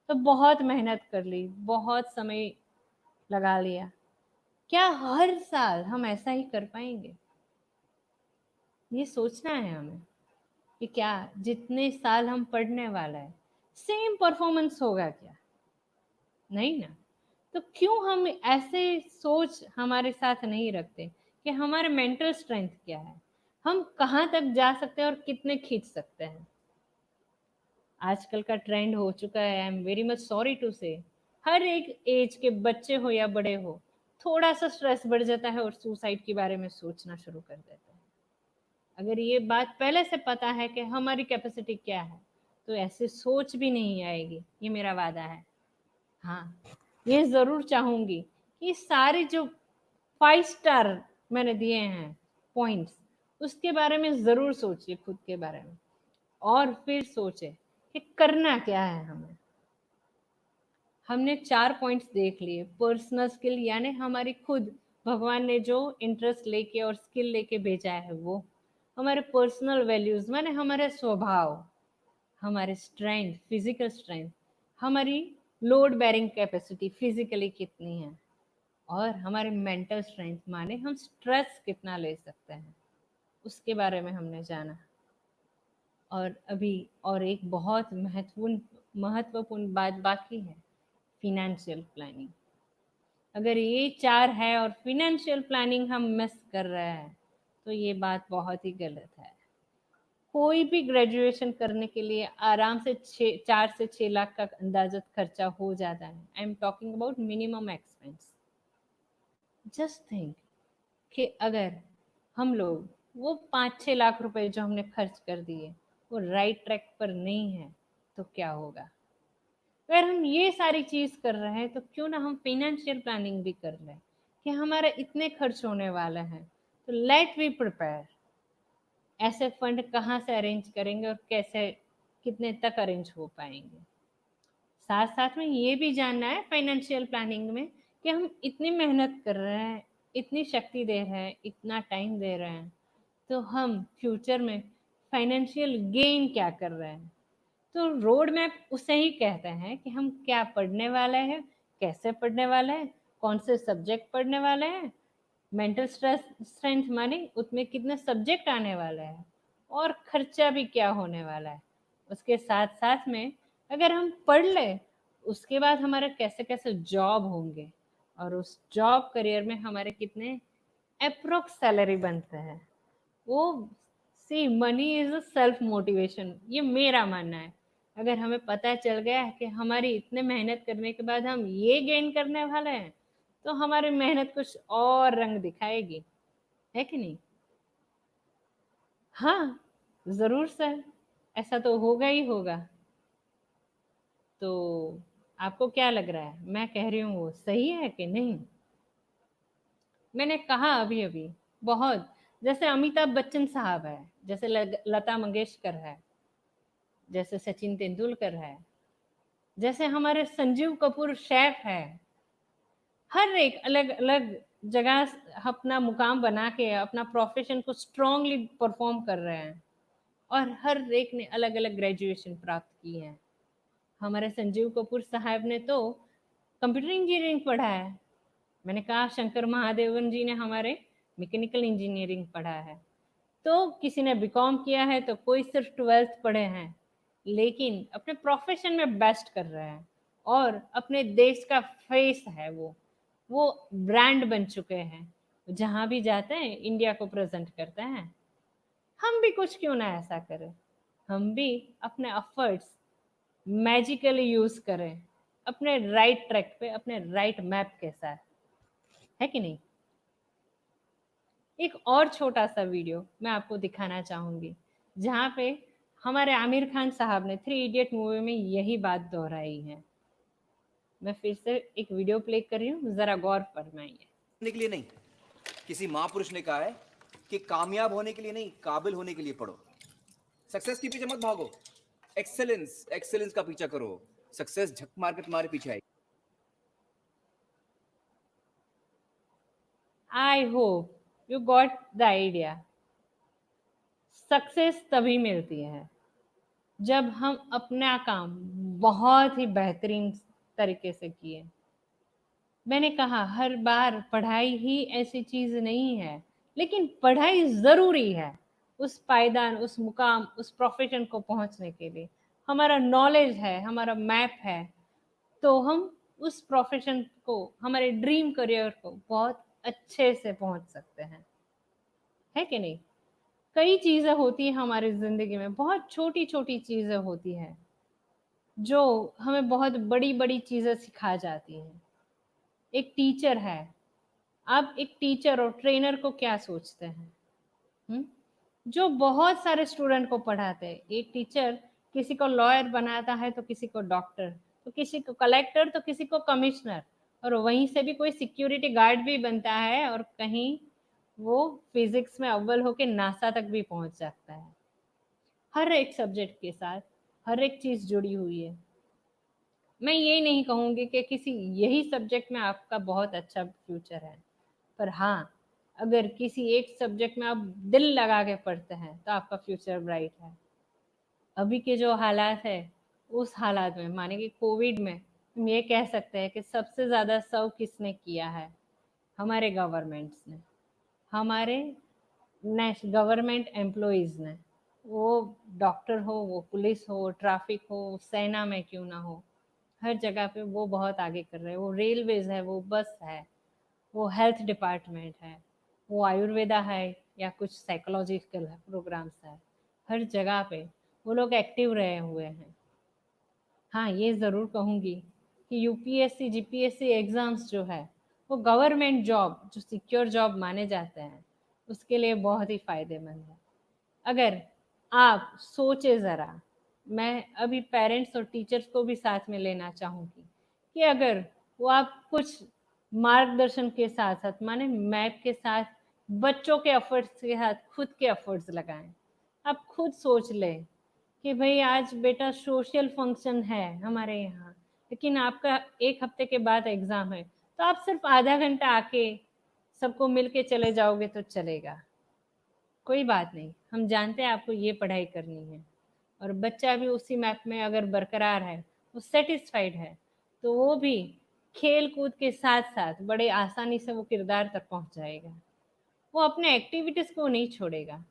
तो बहुत मेहनत कर ली, बहुत समय लगा लिया, क्या हर साल हम ऐसा ही कर पाएंगे? ये सोचना है हमें कि क्या जितने साल हम पढ़ने वाला है सेम परफॉर्मेंस होगा क्या? नहीं ना। तो क्यों हम ऐसे सोच हमारे साथ नहीं रखते कि हमारे मेंटल स्ट्रेंथ क्या है, हम कहाँ तक जा सकते हैं और कितने खींच सकते हैं? आजकल का ट्रेंड हो चुका है, I am very much sorry to say, हर एक एज के बच्चे हो या बड़े हो, थोड़ा सा स्ट्रेस बढ़ जाता है और सुसाइड के बारे में सोचना शुरू कर देते हैं। अगर ये बात पहले से पता है कि हमारी कैपेसिटी क्या है तो ऐसे सोच भी नहीं आएगी, ये मेरा वादा है। हाँ, ये ज़रूर चाहूँगी कि सारे जो 5 स्टार मैंने दिए हैं पॉइंट्स, उसके बारे में ज़रूर सोचिए खुद के बारे में, और फिर सोचें कि कि करना क्या है हमें। हमने 4 पॉइंट्स देख लिए। पर्सनल स्किल यानी हमारी खुद भगवान ने जो इंटरेस्ट लेके और स्किल लेके भेजा है वो। हमारे पर्सनल वैल्यूज माने हमारे स्वभाव, हमारे स्ट्रेंथ, फिजिकल स्ट्रेंथ, हमारी लोड बेरिंग कैपेसिटी फिजिकली कितनी है, और हमारे मेंटल स्ट्रेंथ माने हम स्ट्रेस कितना ले सकते हैं, उसके बारे में हमने जाना। और अभी और एक बहुत महत्वपूर्ण बात बाकी है, फिनेंशियल प्लानिंग। अगर ये 4 है और फिनेंशियल प्लानिंग हम मिस कर रहे हैं तो ये बात बहुत ही गलत है। कोई भी ग्रेजुएशन करने के लिए आराम से 4 से 6 लाख का अंदाजत खर्चा हो जाता है। I am talking about minimum expense. Just think कि अगर हम लोग वो 5-6 लाख रुपए जो हमने खर्च कर दिए वो राइट ट्रैक पर नहीं है तो क्या होगा। अगर हम ये सारी चीज कर रहे हैं तो क्यों ना हम फाइनेंशियल प्लानिंग भी कर लें कि हमारे इतने खर्च होने वाले हैं, तो लेट वी प्रिपेयर। ऐसे फंड कहाँ से अरेंज करेंगे और कैसे कितने तक अरेंज हो पाएंगे। साथ साथ में ये भी जानना है फाइनेंशियल प्लानिंग में कि हम इतनी मेहनत कर रहे हैं, इतनी शक्ति दे रहे हैं, इतना टाइम दे रहे हैं, तो हम फ्यूचर में फाइनेंशियल गेन क्या कर रहे हैं। तो रोड मैप उसे ही कहते हैं कि हम क्या पढ़ने वाले हैं, कैसे पढ़ने वाले हैं, कौन से सब्जेक्ट पढ़ने वाले हैं, मेंटल स्ट्रेस स्ट्रेंथ माने उसमें कितने सब्जेक्ट आने वाले हैं, और खर्चा भी क्या होने वाला है। उसके साथ साथ में अगर हम पढ़ ले उसके बाद हमारे कैसे कैसे जॉब होंगे, और उस जॉब करियर में हमारे कितने अप्रोक्स सैलरी बनते हैं। वो see money is a self motivation, ये मेरा मानना है। अगर हमें पता चल गया है कि हमारी इतने मेहनत करने के बाद हम ये गेन करने वाले हैं तो हमारी मेहनत कुछ और रंग दिखाएगी, है कि नहीं। हाँ, जरूर सर, ऐसा तो होगा ही होगा। तो आपको क्या लग रहा है मैं कह रही हूँ वो सही है कि नहीं। मैंने कहा अभी अभी बहुत, जैसे अमिताभ बच्चन साहब है, जैसे लता मंगेशकर है, जैसे सचिन तेंदुलकर है, जैसे हमारे संजीव कपूर शेफ है। हर एक अलग अलग जगह अपना मुकाम बना के अपना प्रोफेशन को स्ट्रांगली परफॉर्म कर रहे हैं, और हर एक ने अलग अलग ग्रेजुएशन प्राप्त की है। हमारे संजीव कपूर साहब ने तो कंप्यूटर इंजीनियरिंग पढ़ा है। मैंने कहा शंकर महादेवन जी ने हमारे मैकेनिकल इंजीनियरिंग पढ़ा है। तो किसी ने बीकॉम किया है तो कोई सिर्फ 12th पढ़े हैं, लेकिन अपने प्रोफेशन में बेस्ट कर रहे हैं और अपने देश का फेस है वो ब्रांड बन चुके हैं। जहां भी जाते हैं इंडिया को प्रेजेंट करते हैं। हम भी कुछ क्यों ना ऐसा करें, हम भी अपने एफर्ट्स मैजिकली यूज करें अपने राइट ट्रैक पे, अपने राइट मैप के साथ, है कि नहीं। एक और छोटा सा वीडियो मैं आपको दिखाना चाहूंगी जहाँ पे हमारे आमिर खान साहब ने 3 इडियट मूवी में यही बात दोहराई है। मैं फिर से एक वीडियो प्ले कर रही हूँ, जरा गौर फरमाइए। के लिए नहीं, किसी महापुरुष ने कहा है कि कामयाब होने के लिए नहीं, काबिल होने के लिए पढ़ो। सक्सेस के पीछे मत भागो, एक्सेलेंस का पीछा करो। सक्सेस झक मार के तुम्हारे पीछे आएगी। I hope you got the idea. Success तभी मिलती है जब हम अपना काम बहुत ही बेहतरीन तरीके से किए। मैंने कहा हर बार पढ़ाई ही ऐसी चीज नहीं है, लेकिन पढ़ाई जरूरी है उस पायदान, उस मुकाम, उस प्रोफेशन को पहुंचने के लिए। हमारा नॉलेज है, हमारा मैप है, तो हम उस प्रोफेशन को, हमारे ड्रीम करियर को बहुत अच्छे से पहुंच सकते हैं, है कि नहीं। कई चीजें होती हैं हमारी जिंदगी में, बहुत छोटी छोटी चीजें होती हैं जो हमें बहुत बड़ी बड़ी चीजें सिखा जाती हैं। एक टीचर है, आप एक टीचर और ट्रेनर को क्या सोचते हैं? हुँ? जो बहुत सारे स्टूडेंट को पढ़ाते हैं। एक टीचर किसी को लॉयर बनाता है तो किसी को डॉक्टर, तो किसी को कलेक्टर, तो किसी को कमिश्नर, और वहीं से भी कोई सिक्योरिटी गार्ड भी बनता है, और कहीं वो फिजिक्स में अव्वल होके नासा तक भी पहुंच सकता है। हर एक सब्जेक्ट के साथ हर एक चीज़ जुड़ी हुई है। मैं ये नहीं कहूँगी कि किसी यही सब्जेक्ट में आपका बहुत अच्छा फ्यूचर है, पर हाँ, अगर किसी एक सब्जेक्ट में आप दिल लगा के पढ़ते हैं तो आपका फ्यूचर ब्राइट है। अभी के जो हालात है, उस हालात में माने कि कोविड में हम ये कह सकते हैं कि सबसे ज़्यादा सर्व किसने किया है? हमारे गवर्नमेंट्स ने, हमारे गवर्नमेंट एम्प्लॉइज़ ने। वो डॉक्टर हो, वो पुलिस हो, ट्रैफिक हो, सेना में क्यों ना हो, हर जगह पे वो बहुत आगे कर रहे हैं। वो रेलवेज़ है, वो बस है, वो हेल्थ डिपार्टमेंट है, वो आयुर्वेदा है या कुछ साइकोलॉजिकल प्रोग्राम्स है, हर जगह पे वो लोग एक्टिव रहे हुए हैं। हाँ, ये ज़रूर कहूँगी कि यूपीएससी, जीपीएससी एग्ज़ाम्स जो है, वो गवर्नमेंट जॉब जो सिक्योर जॉब माने जाते हैं, उसके लिए बहुत ही फ़ायदेमंद है। अगर आप सोचें ज़रा, मैं अभी पेरेंट्स और टीचर्स को भी साथ में लेना चाहूँगी कि अगर वो आप कुछ मार्गदर्शन के साथ-साथ माने मैप के साथ, बच्चों के एफ़र्ट्स के साथ खुद के एफ़र्ट्स लगाएँ। आप खुद सोच लें कि भई आज बेटा सोशल फंक्शन है हमारे यहाँ, लेकिन आपका 1 हफ्ते के बाद एग्ज़ाम है, तो आप सिर्फ़ आधा घंटा आके सबको मिल के चले जाओगे तो चलेगा। कोई बात नहीं, हम जानते हैं आपको ये पढ़ाई करनी है और बच्चा भी उसी मैप में अगर बरकरार है, वो सैटिस्फाइड है, तो वो भी खेल-कूद के साथ-साथ बड़े आसानी से वो किरदार तक पहुँच जाएगा। वो अपने एक्टिविटीज़ को नहीं छोड़ेगा।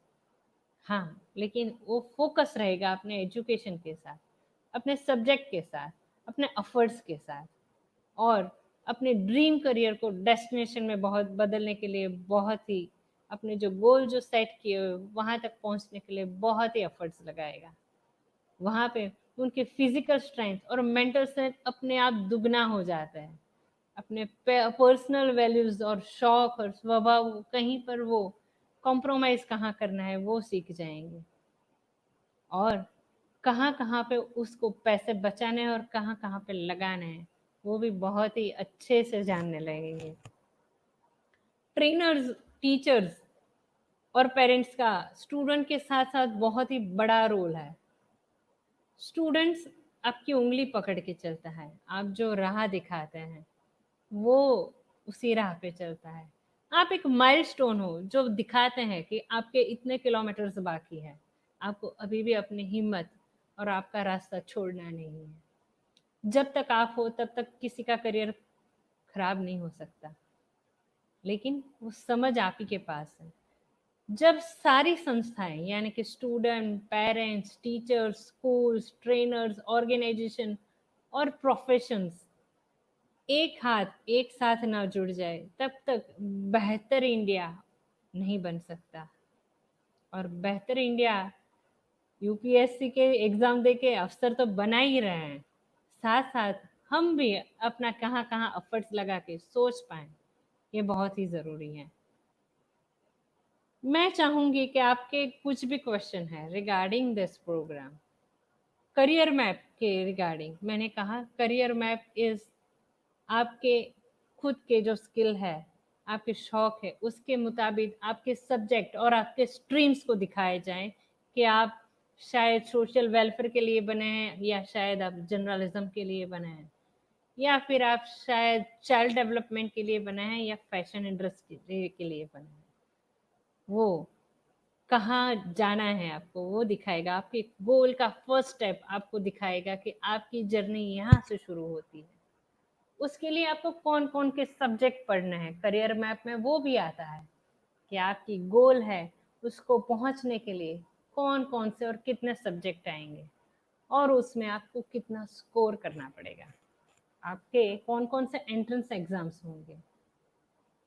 हाँ, लेकिन वो फ़ोकस रहेगा अपने एजुकेशन के साथ, अपने सब्जेक्ट के साथ, अपने एफ़र्ट्स के साथ और अपने ड्रीम करियर को डेस्टिनेशन में बहुत बदलने के लिए बहुत ही अपने जो गोल जो सेट किए हुए वहाँ तक पहुँचने के लिए बहुत ही एफ़र्ट्स लगाएगा। वहाँ पे उनके फिज़िकल स्ट्रेंथ और मेंटल स्ट्रेंथ अपने आप दुगना हो जाता है। अपने पर्सनल वैल्यूज़ और शौक और स्वभाव कहीं पर वो कॉम्प्रोमाइज़ कहाँ करना है वो सीख जाएँगे और कहाँ-कहाँ पे उसको पैसे बचाने हैं और कहाँ-कहाँ पे लगाने हैं, वो भी बहुत ही अच्छे से जानने लगेंगे। ट्रेनर्स, टीचर्स और पेरेंट्स का स्टूडेंट के साथ-साथ बहुत ही बड़ा रोल है। स्टूडेंट्स आपकी उँगली पकड़ के चलता है, आप जो राह दिखाते हैं, वो उसी राह पे चलता है। आप एक माइलस्टोन हो जो दिखाते हैं कि आपके इतने किलोमीटर्स बाकी है। आपको अभी भी अपनी हिम्मत और आपका रास्ता छोड़ना नहीं है। जब तक आप हो तब तक किसी का करियर खराब नहीं हो सकता, लेकिन वो समझ आप ही के पास है। जब सारी संस्थाएं यानी कि student, parents, teachers, schools, trainers, organisation और प्रोफेशंस एक हाथ एक साथ ना जुड़ जाए तब तक बेहतर इंडिया नहीं बन सकता। और बेहतर इंडिया यूपीएससी के एग्जाम दे के अफसर तो बना ही रहे हैं, साथ साथ हम भी अपना कहाँ कहाँ एफर्ट्स लगा के सोच पाएं, ये बहुत ही ज़रूरी है। मैं चाहूंगी कि आपके कुछ भी क्वेश्चन है regarding this programme, career map के रिगार्डिंग, मैंने कहा करियर मैप इज आपके खुद के जो स्किल है, आपके शौक है, उसके मुताबिक आपके सब्जेक्ट और आपके स्ट्रीम्स को दिखाए जाएं कि आप शायद सोशल वेलफेयर के लिए बने हैं या शायद आप जर्नलिज्म के लिए बने हैं या फिर आप शायद चाइल्ड डेवलपमेंट के लिए बने हैं या फैशन इंडस्ट्री के लिए बने हैं। वो कहाँ जाना है आपको वो दिखाएगा, आपके गोल का फर्स्ट स्टेप आपको दिखाएगा कि आपकी जर्नी यहाँ से शुरू होती है। उसके लिए आपको कौन कौन के सब्जेक्ट पढ़ने हैं करियर मैप में वो भी आता है कि आपकी गोल है उसको पहुंचने के लिए कौन कौन से और कितने सब्जेक्ट आएंगे और उसमें आपको कितना स्कोर करना पड़ेगा, आपके कौन कौन से एंट्रेंस एग्जाम्स होंगे।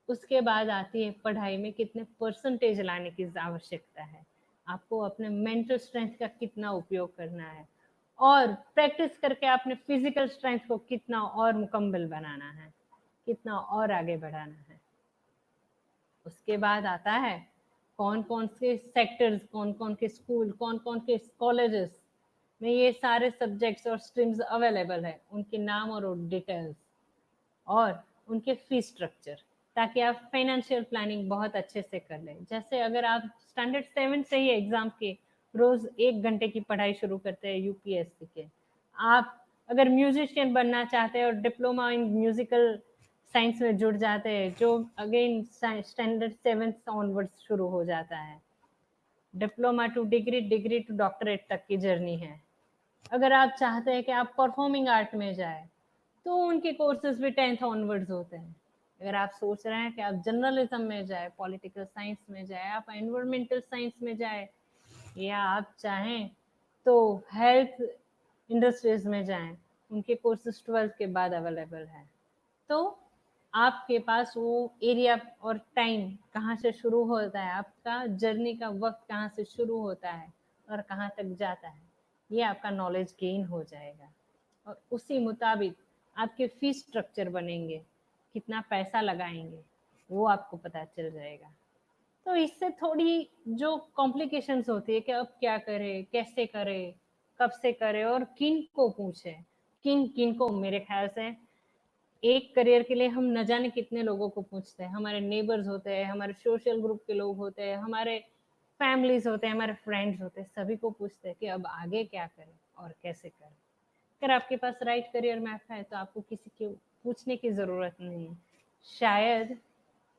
उसके बाद आती है पढ़ाई में कितने परसेंटेज लाने की आवश्यकता है, आपको अपने मेंटल स्ट्रेंथ का कितना उपयोग करना है और प्रैक्टिस करके अपने फिजिकल स्ट्रेंथ को कितना और मुकम्मल बनाना है, कितना और आगे बढ़ाना है। उसके बाद आता है कौन कौन से सेक्टर्स, कौन कौन के स्कूल, कौन कौन के कॉलेजेस में ये सारे सब्जेक्ट्स और स्ट्रीम्स अवेलेबल है, उनके नाम और डिटेल्स और उनके फीस स्ट्रक्चर, ताकि आप फाइनेंशियल प्लानिंग बहुत अच्छे से कर लें। जैसे अगर आप स्टैंडर्ड 7 से ही एग्ज़ाम के रोज 1 घंटे की पढ़ाई शुरू करते हैं यूपीएससी के। आप अगर म्यूजिशियन बनना चाहते हैं और डिप्लोमा इन म्यूजिकल साइंस में जुड़ जाते हैं, जो अगेन स्टैंडर्ड 7th ऑनवर्ड्स शुरू हो जाता है। Diploma to degree, degree to doctorate तक की जर्नी है। अगर आप चाहते हैं कि आप परफॉर्मिंग आर्ट में जाए, तो उनके कोर्सेज भी 10th ऑनवर्ड्स होते हैं। अगर आप सोच रहे हैं कि आप जर्नलिज्म में जाए, पॉलिटिकल साइंस में जाए, आप एनवायरमेंटल साइंस में जाए, या आप चाहें तो हेल्थ इंडस्ट्रीज में जाएं, उनके कोर्सेज 12th के बाद अवेलेबल है। तो आपके पास वो एरिया और टाइम कहाँ से शुरू होता है, आपका जर्नी का वक्त कहाँ से शुरू होता है और कहाँ तक जाता है, ये आपका नॉलेज गेन हो जाएगा। और उसी मुताबिक आपके फीस स्ट्रक्चर बनेंगे, कितना पैसा लगाएंगे वो आपको पता चल जाएगा। तो इससे थोड़ी जो कॉम्प्लिकेशंस होती है कि अब क्या करें, कैसे करें, कब से करें और किन को पूछें, किन किन को, मेरे ख्याल से एक करियर के लिए हम न जाने कितने लोगों को पूछते हैं। हमारे नेबर्स होते हैं, हमारे सोशल ग्रुप के लोग होते हैं, हमारे फैमिलीज होते हैं, हमारे फ्रेंड्स होते हैं, सभी को पूछते हैं कि अब आगे क्या करें और कैसे करें। अगर आपके पास राइट करियर मैप है तो आपको किसी के पूछने की ज़रूरत नहीं है। शायद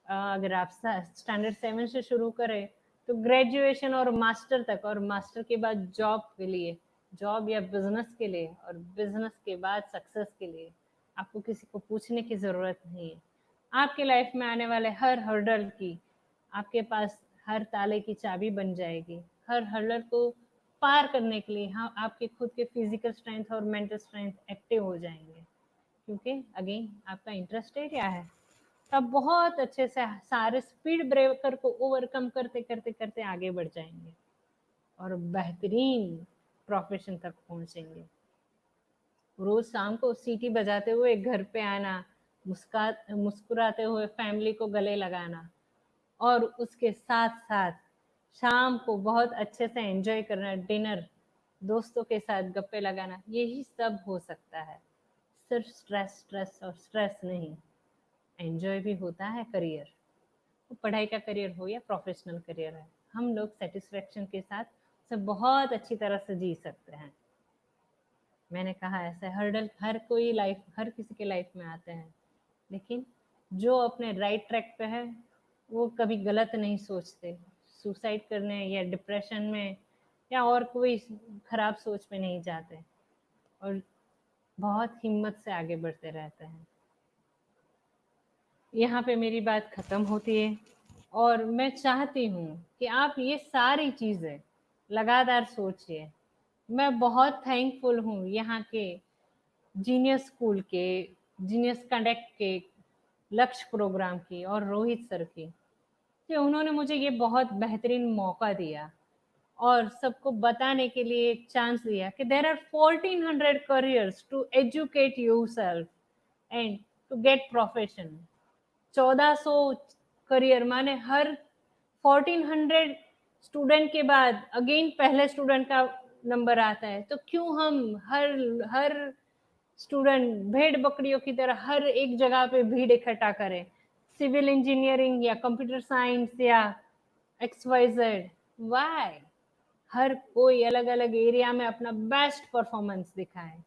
अगर आप स्टैंडर्ड 7 से शुरू करें तो ग्रेजुएशन और मास्टर तक, और मास्टर के बाद जॉब के लिए, जॉब या बिजनेस के लिए, और बिजनेस के बाद सक्सेस के लिए आपको किसी को पूछने की ज़रूरत नहीं है। आपके लाइफ में आने वाले हर हर्डल की आपके पास हर ताले की चाबी बन जाएगी। हर हर्डल को पार करने के लिए हाँ आपके खुद के फिजिकल स्ट्रेंथ और मेंटल स्ट्रेंथ एक्टिव हो जाएंगे, क्योंकि अगेन आपका इंटरेस्ट एरिया है। तब बहुत अच्छे से सारे स्पीड ब्रेकर को ओवरकम करते करते करते आगे बढ़ जाएंगे और बेहतरीन प्रोफेशन तक पहुंचेंगे। रोज शाम को सीटी बजाते हुए घर पे आना, मुस्कुराते हुए फैमिली को गले लगाना, और उसके साथ साथ शाम को बहुत अच्छे से एंजॉय करना, डिनर, दोस्तों के साथ गप्पे लगाना, यही सब हो सकता है। सिर्फ स्ट्रेस स्ट्रेस और स्ट्रेस नहीं, एंजॉय भी होता है करियर। वो पढ़ाई का करियर हो या प्रोफेशनल करियर है, हम लोग सेटिस्फेक्शन के साथ उसे बहुत अच्छी तरह से जी सकते हैं। मैंने कहा ऐसे हर्डल हर कोई लाइफ, हर किसी के लाइफ में आते हैं, लेकिन जो अपने राइट ट्रैक पे है वो कभी गलत नहीं सोचते, सुसाइड करने या डिप्रेशन में या और कोई खराब सोच में नहीं जाते, और बहुत हिम्मत से आगे बढ़ते रहते हैं। यहाँ पे मेरी बात ख़त्म होती है, और मैं चाहती हूँ कि आप ये सारी चीज़ें लगातार सोचिए। मैं बहुत थैंकफुल हूँ यहाँ के जीनियस स्कूल के, जीनियस कंडक्ट के, लक्ष्य प्रोग्राम की और रोहित सर की, कि उन्होंने मुझे ये बहुत बेहतरीन मौका दिया और सबको बताने के लिए एक चांस दिया कि there are 1400 careers to educate yourself and to get profession. 1400 career माने हर 1400 स्टूडेंट के बाद अगेन पहले स्टूडेंट का नंबर आता है। तो क्यों हम हर हर स्टूडेंट भेड़ बकरियों की तरह हर एक जगह पे भीड़ इकट्ठा करें, सिविल इंजीनियरिंग या कंप्यूटर साइंस या XYZ? वाई? हर कोई अलग अलग एरिया में अपना बेस्ट परफॉर्मेंस दिखाए,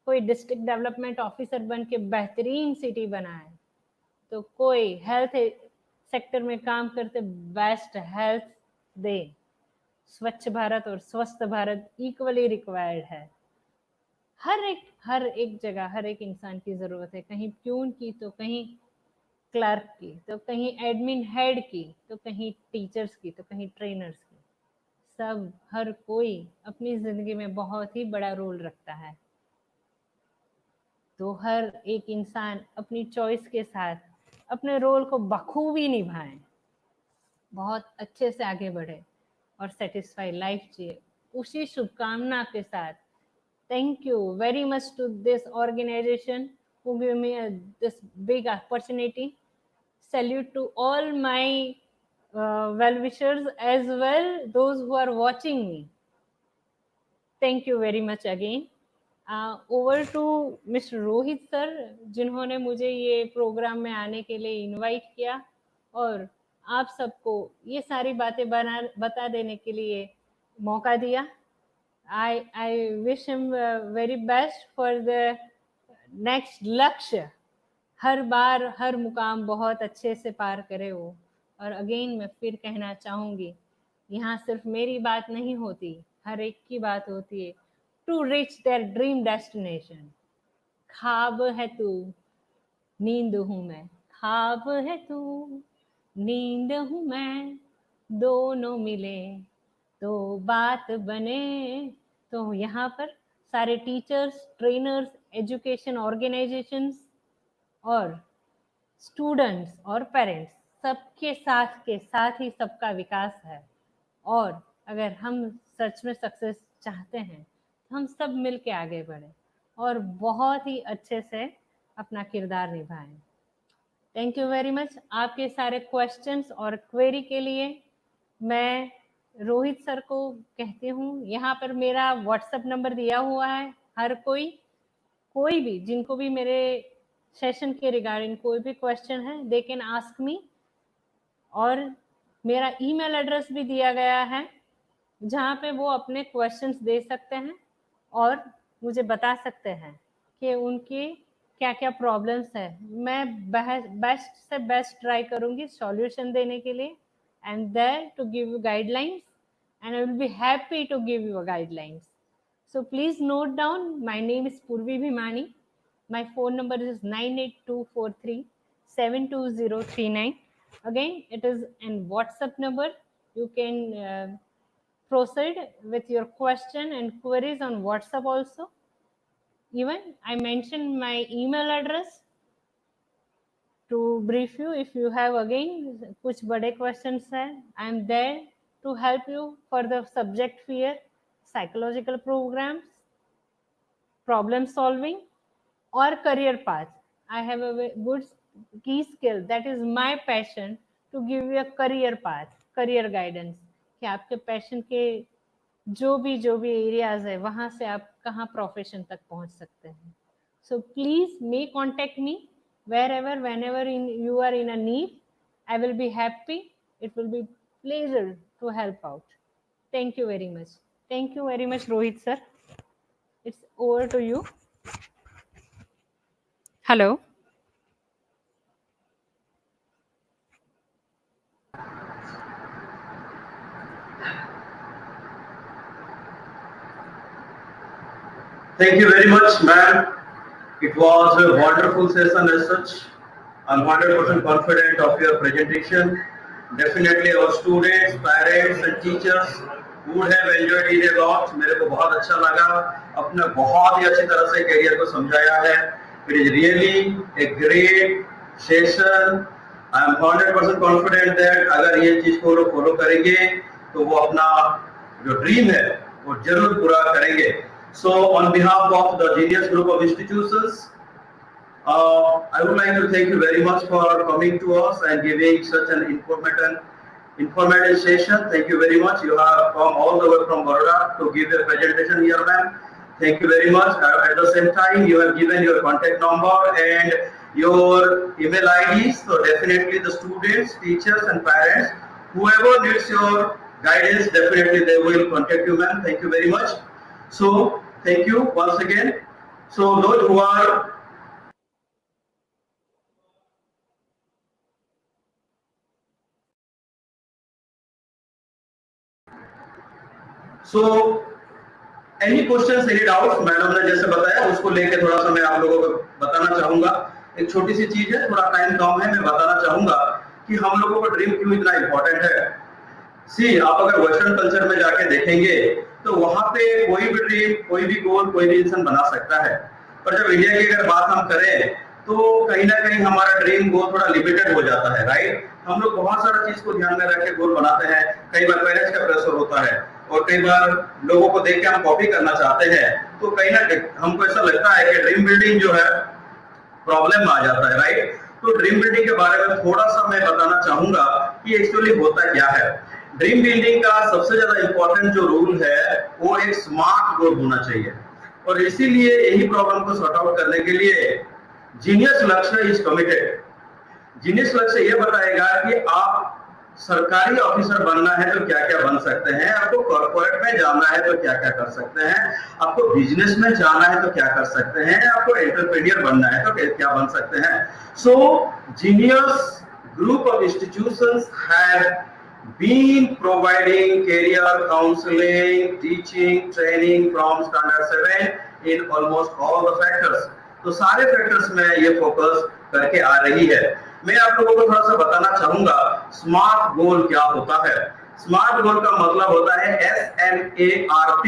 कोई डिस्ट्रिक्ट डेवलपमेंट ऑफिसर बन के बेहतरीन सिटी बनाए, तो कोई हेल्थ सेक्टर में काम करते बेस्ट हेल्थ दे। स्वच्छ भारत और स्वस्थ भारत इक्वली रिक्वायर्ड है। हर एक जगह हर एक इंसान की ज़रूरत है, कहीं प्यून की तो कहीं क्लर्क की, तो कहीं एडमिन हेड की, तो कहीं टीचर्स की, तो कहीं ट्रेनर्स की। सब हर कोई अपनी ज़िंदगी में बहुत ही बड़ा रोल रखता है। तो हर एक इंसान अपनी चॉइस के साथ अपने रोल को बखूबी निभाएं, बहुत अच्छे से आगे बढ़े और सेटिस्फाई लाइफ जिए। उसी शुभकामना के साथ thank you very much to this organization who gave me this big opportunity. Salute to all my well-wishers as well, those who are watching me. Thank you very much again. Over to Mr. Rohit sir, जिन्होंने मुझे ये programme में आने के लिए invite किया और आप सबको ये सारी बातें बता देने के लिए मौका दिया। I wish him very best for the next लक्ष्य। हर बार हर मुकाम बहुत अच्छे से पार करे वो। और अगेन मैं फिर कहना चाहूँगी, यहाँ सिर्फ मेरी बात नहीं होती, हर एक की बात होती है। To reach their dream destination. ख्वाब है तू, नींद हूँ मैं, ख्वाब है तू, नींद हूँ मैं, दोनों मिले तो बात बने। तो यहाँ पर सारे टीचर्स, ट्रेनर्स, एजुकेशन ऑर्गेनाइजेशंस और स्टूडेंट्स और पेरेंट्स सबके साथ के साथ ही सबका विकास है। और अगर हम सच में सक्सेस चाहते हैं तो हम सब मिल के आगे बढ़े और बहुत ही अच्छे से अपना किरदार निभाएं। Thank you very much. आपके सारे क्वेश्चंस और क्वेरी के लिए मैं रोहित सर को कहती हूँ, यहाँ पर मेरा व्हाट्सएप नंबर दिया हुआ है। हर कोई भी जिनको भी मेरे सेशन के रिगार्डिंग कोई भी क्वेश्चन है, दे कैन आस्क मी। और मेरा ईमेल एड्रेस भी दिया गया है जहाँ पे वो अपने क्वेश्चंस दे सकते हैं और मुझे बता सकते हैं कि उनकी क्या क्या प्रॉब्लम्स है। मैं बेस्ट से बेस्ट ट्राई करूँगी सॉल्यूशन देने के लिए। I am there to give you guidelines and I will be happy to give you guidelines. So please note down, my name is Purvi Bhimani. My phone number is 98243-72039. Again, it is an WhatsApp number. You can proceed with your question and queries on WhatsApp also. Even I mentioned my email address to brief you if you have again कुछ बड़े questions है. I am there to help you for the subject fear, psychological programs, problem solving or career path. I have a good key skill, that is my passion, to give you a career path, career guidance कि आपके passion के जो भी areas है वहाँ से आप कहाँ प्रोफेशन तक पहुँच सकते हैं. So please may contact me wherever, whenever you are in a need. I will be happy. It will be pleasure to help out. Thank you very much. Thank you very much, Rohit sir. It's over to you. Hello. Thank you very much, ma'am. It was a wonderful session as such. I'm 100% confident of your presentation. Definitely our students, parents and teachers would have enjoyed it a lot. मेरे को बहुत अच्छा लगा. आपने बहुत ही अच्छी तरह से करियर को समझाया है. It is really a great session. I am 100% confident that अगर ये चीज को लोग फॉलो करेंगे तो वो अपना जो ड्रीम है वो जरूर पूरा करेंगे. So on behalf of the Genius Group of Institutions, I would like to thank you very much for coming to us and giving such an informative session. Thank you very much. You have come all the way from Baroda to give a presentation here, ma'am. Thank you very much. At the same time, you have given your contact number and your email IDs. So definitely the students, teachers and parents, whoever needs your guidance, definitely they will contact you, ma'am. Thank you very much. So thank you once again. So those who are any questions, any doubts, madam ने जैसे बताया उसको लेके थोड़ा सा मैं आप लोगों को बताना चाहूंगा. एक छोटी सी चीज है, थोड़ा टाइम कम है, मैं बताना चाहूंगा कि हम लोगों का ड्रीम क्यों इतना इम्पोर्टेंट है. सी आप अगर वेस्टर्न कल्चर में जाके देखेंगे तो वहां पे कोई भी ड्रीम, कोई भी गोल, कोई भी इंसान बना सकता है. पर जब इंडिया की अगर बात हम करें तो कहीं ना कहीं हमारा ड्रीम गोल थोड़ा लिमिटेड हो जाता है, राइट. हम लोग बहुत सारा चीज को ध्यान में रख के गोल बनाते हैं. कई बार पेरेंट्स का प्रेशर होता है और कई बार लोगों को देख के हम कॉपी करना चाहते हैं. तो कहीं ना हमको ऐसा लगता है कि ड्रीम बिल्डिंग जो है प्रॉब्लम में आ जाता है, राइट. तो ड्रीम बिल्डिंग के बारे में थोड़ा सा मैं बताना चाहूंगा कि एक्चुअली होता क्या है. ड्रीम बिल्डिंग का सबसे ज्यादा इंपॉर्टेंट जो रूल है वो एक स्मार्ट गोल होना चाहिए. और इसीलिए यही प्रॉब्लम को सॉर्ट आउट करने के लिए जीनियस लक्ष्य इज कमिटेड. जीनियस लक्ष्य ये बताएगा कि आप सरकारी ऑफिसर बनना है तो क्या क्या बन सकते हैं, आपको कॉर्पोरेट में जाना है तो क्या क्या कर सकते हैं, आपको बिजनेस में जाना है तो क्या कर सकते हैं, आपको एंटरप्रेन्योर बनना है तो क्या बन सकते हैं. सो genius group of institutions have been providing career counseling, teaching, training from standard 7 in almost all the factors. तो सारे फैक्टर्स में ये फोकस करके आ रही है. मैं आप लोगों को थोड़ा सा बताना चाहूंगा स्मार्ट गोल क्या होता है. स्मार्ट गोल का मतलब होता है SMART.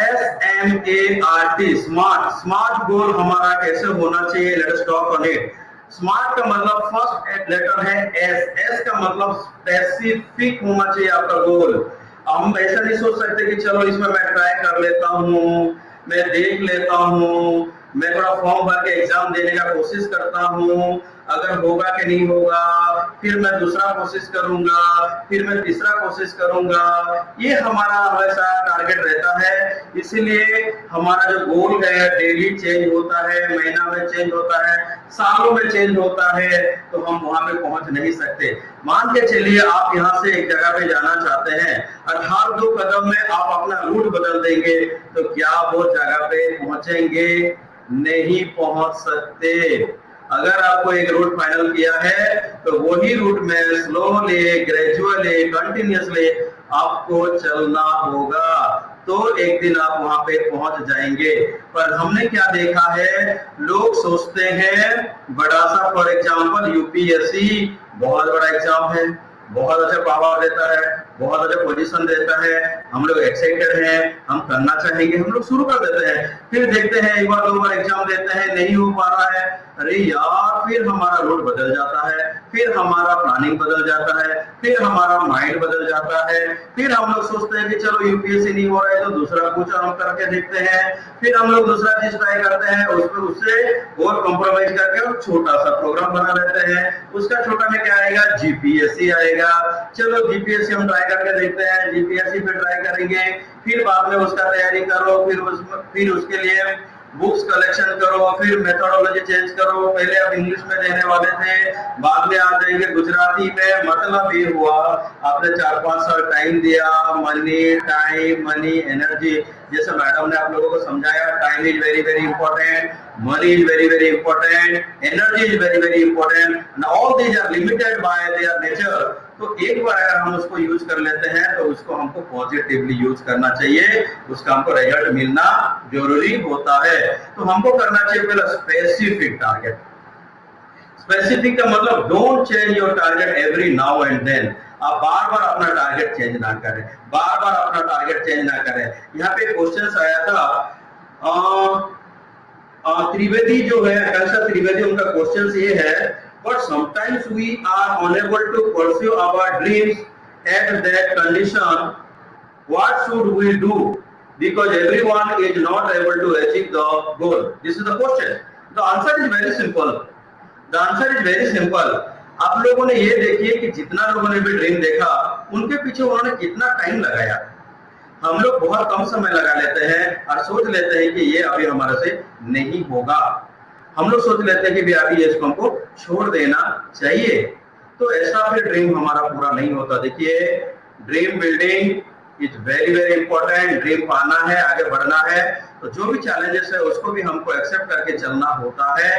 SMART smart. स्मार्ट गोल हमारा कैसे होना चाहिए, let us talk on it. Smart का मतलब फर्स्ट लेटर है एस. एस का मतलब स्पेसिफिक होना चाहिए आपका गोल. हम ऐसा नहीं सोच सकते कि चलो इसमें मैं ट्राई कर लेता हूँ, मैं देख लेता हूँ, मैं थोड़ा फॉर्म भर के एग्जाम देने का कोशिश करता हूँ, अगर होगा कि नहीं होगा, फिर मैं दूसरा कोशिश करूंगा, फिर मैं तीसरा कोशिश करूंगा. ये हमारा हमेशा टारगेट रहता है. इसीलिए हमारा जो गोल है डेली चेंज होता है, महीना में चेंज होता है, सालों में चेंज होता है, तो हम वहां पे पहुंच नहीं सकते. मान के चलिए आप यहाँ से एक जगह पे जाना चाहते हैं और हर 2 कदम में आप अपना रूट बदल देंगे, तो क्या वो जगह पे पहुंचेंगे? नहीं पहुंच सकते. अगर आपको एक रूट फाइनल किया है तो वही रूट में स्लोली, ग्रेजुअली, कंटिन्यूअसली आपको चलना होगा, तो एक दिन आप वहां पे पहुंच जाएंगे. पर हमने क्या देखा है, लोग सोचते हैं बड़ा सा, फॉर एग्जांपल यूपीएससी बहुत बड़ा एग्जाम है, बहुत अच्छा पावर देता है, बहुत अच्छा पोजीशन देता है, हम लोग एक्साइटेड हैं, हम करना चाहेंगे, हम लोग शुरू कर देते हैं. फिर देखते हैं एक बार 2 बार एग्जाम देते हैं, नहीं हो पा रहा है, अरे यार, फिर हमारा रूट बदल जाता है, फिर हमारा प्लानिंग बदल जाता है, फिर हमारा माइंड बदल जाता है. फिर हम लोग सोचते हैं कि चलो यूपीएससी नहीं हो रहा है तो दूसरा कुछ हम करके देखते हैं. फिर हम लोग दूसरा चीज ट्राई करते हैं, उससे और कॉम्प्रोमाइज करके छोटा सा प्रोग्राम बना लेते हैं. उसका छोटा में क्या आएगा, जीपीएससी आएगा. चलो जीपीएससी हम ट्राई करके देखते हैं, जीपीएससी पे ट्राई करेंगे, फिर बाद में उसका तैयारी करो, फिर उसके लिए बुक्स कलेक्शन करो, फिर मेथोडोलॉजी चेंज करो. पहले आप इंग्लिश में देने वाले थे, बाद में आ जाएंगे गुजराती में. मतलब ये हुआ आपने 4-5 साल टाइम दिया, मनी, एनर्जी. जैसे मैडम ने आप लोगों को समझाया, time is very very important, money is very very important, energy is very very important, and all these are limited by their nature. तो एक बार अगर हम उसको यूज कर लेते हैं तो उसको हमको पॉजिटिवली यूज करना चाहिए, उसका हमको रिजल्ट मिलना जरूरी होता है. तो हमको करना चाहिए पहले स्पेसिफिक टारगेट. स्पेसिफिक का मतलब don't change your target every now and then. आप बार बार अपना टारगेट चेंज ना करें, बार बार अपना टारगेट चेंज ना करें. यहाँ पे क्वेश्चन आया था त्रिवेदी जो है, कैसा त्रिवेदी, उनका क्वेश्चन ये है, but sometimes we are unable to pursue our dreams at that condition. What should we do? Because everyone is not able to achieve the goal. This is the question. The answer is very simple. The answer is very simple. आप लोगों ने ये देखिए कि जितना लोगों ने भी ड्रीम देखा, उनके पीछे उन्होंने कितना टाइम लगाया. हम लोग बहुत कम समय लगा लेते हैं और सोच लेते हैं कि ये अभी हमारे से नहीं होगा. हम लोग सोच लेते हैं कि भी अभी इसको हमको छोड़ देना चाहिए. तो ऐसा फिर ड्रीम हमारा पूरा नहीं होता. देखिए, dream building is very very important. Dream पाना है, आगे बढ़ना है, तो जो भी चैलेंजेस है उसको भी हमको एक्सेप्ट करके चलना होता है.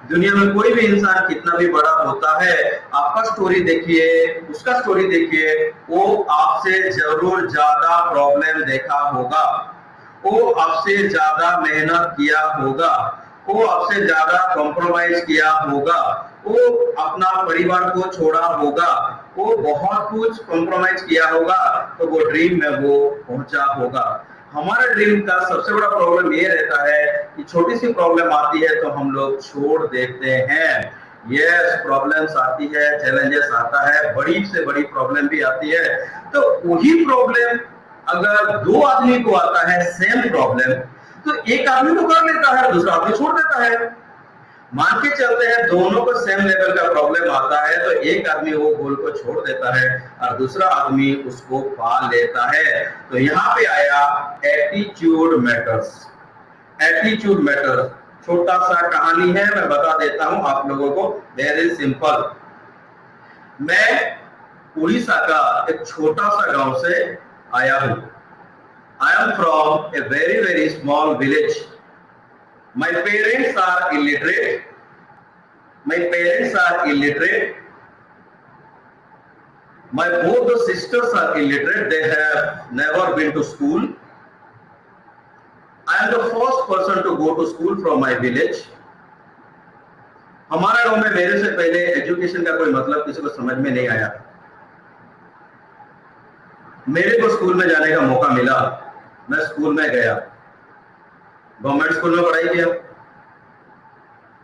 दुनिया में कोई भी इंसान कितना भी बड़ा होता है, आपका स्टोरी देखिए, उसका स्टोरी देखिए, वो आपसे जरूर ज्यादा प्रॉब्लम देखा होगा, वो आपसे ज्यादा मेहनत किया होगा, वो आपसे ज्यादा कॉम्प्रोमाइज किया होगा, वो अपना परिवार को छोड़ा होगा, वो बहुत कुछ कॉम्प्रोमाइज किया होगा, तो वो ड्रीम में वो पहुंचा होगा. हमारा ड्रीम का सबसे बड़ा प्रॉब्लम ये रहता है कि छोटी सी प्रॉब्लम आती है तो हम लोग छोड़ देते हैं. यस, प्रॉब्लम्स आती है, चैलेंजेस आता है, बड़ी से बड़ी प्रॉब्लम भी आती है. तो वही प्रॉब्लम अगर 2 आदमी को आता है सेम प्रॉब्लम, तो एक आदमी तो कर लेता है, दूसरा आदमी छोड़ देता है. मान के चलते हैं दोनों को सेम लेवल का प्रॉब्लम आता है, तो एक आदमी वो गोल को छोड़ देता है और दूसरा आदमी उसको पा लेता है. तो यहाँ पे आया एटीट्यूड मैटर्स. एटीट्यूड मैटर्स छोटा सा कहानी है, मैं बता देता हूं आप लोगों को, वेरी सिंपल. मैं उड़ीसा का एक छोटा सा गांव से आया हूं। I am from a very very small village. My parents are illiterate. My parents are illiterate. My both the sisters are illiterate. They have never been to school. I am the first person to go to school from my village. हमारा गांव में मेरे से पहले education का कोई मतलब किसी को समझ में नहीं आया। मेरे को स्कूल में जाने का मौका मिला, मैं स्कूल में गया, गवर्नमेंट स्कूल में पढ़ाई किया।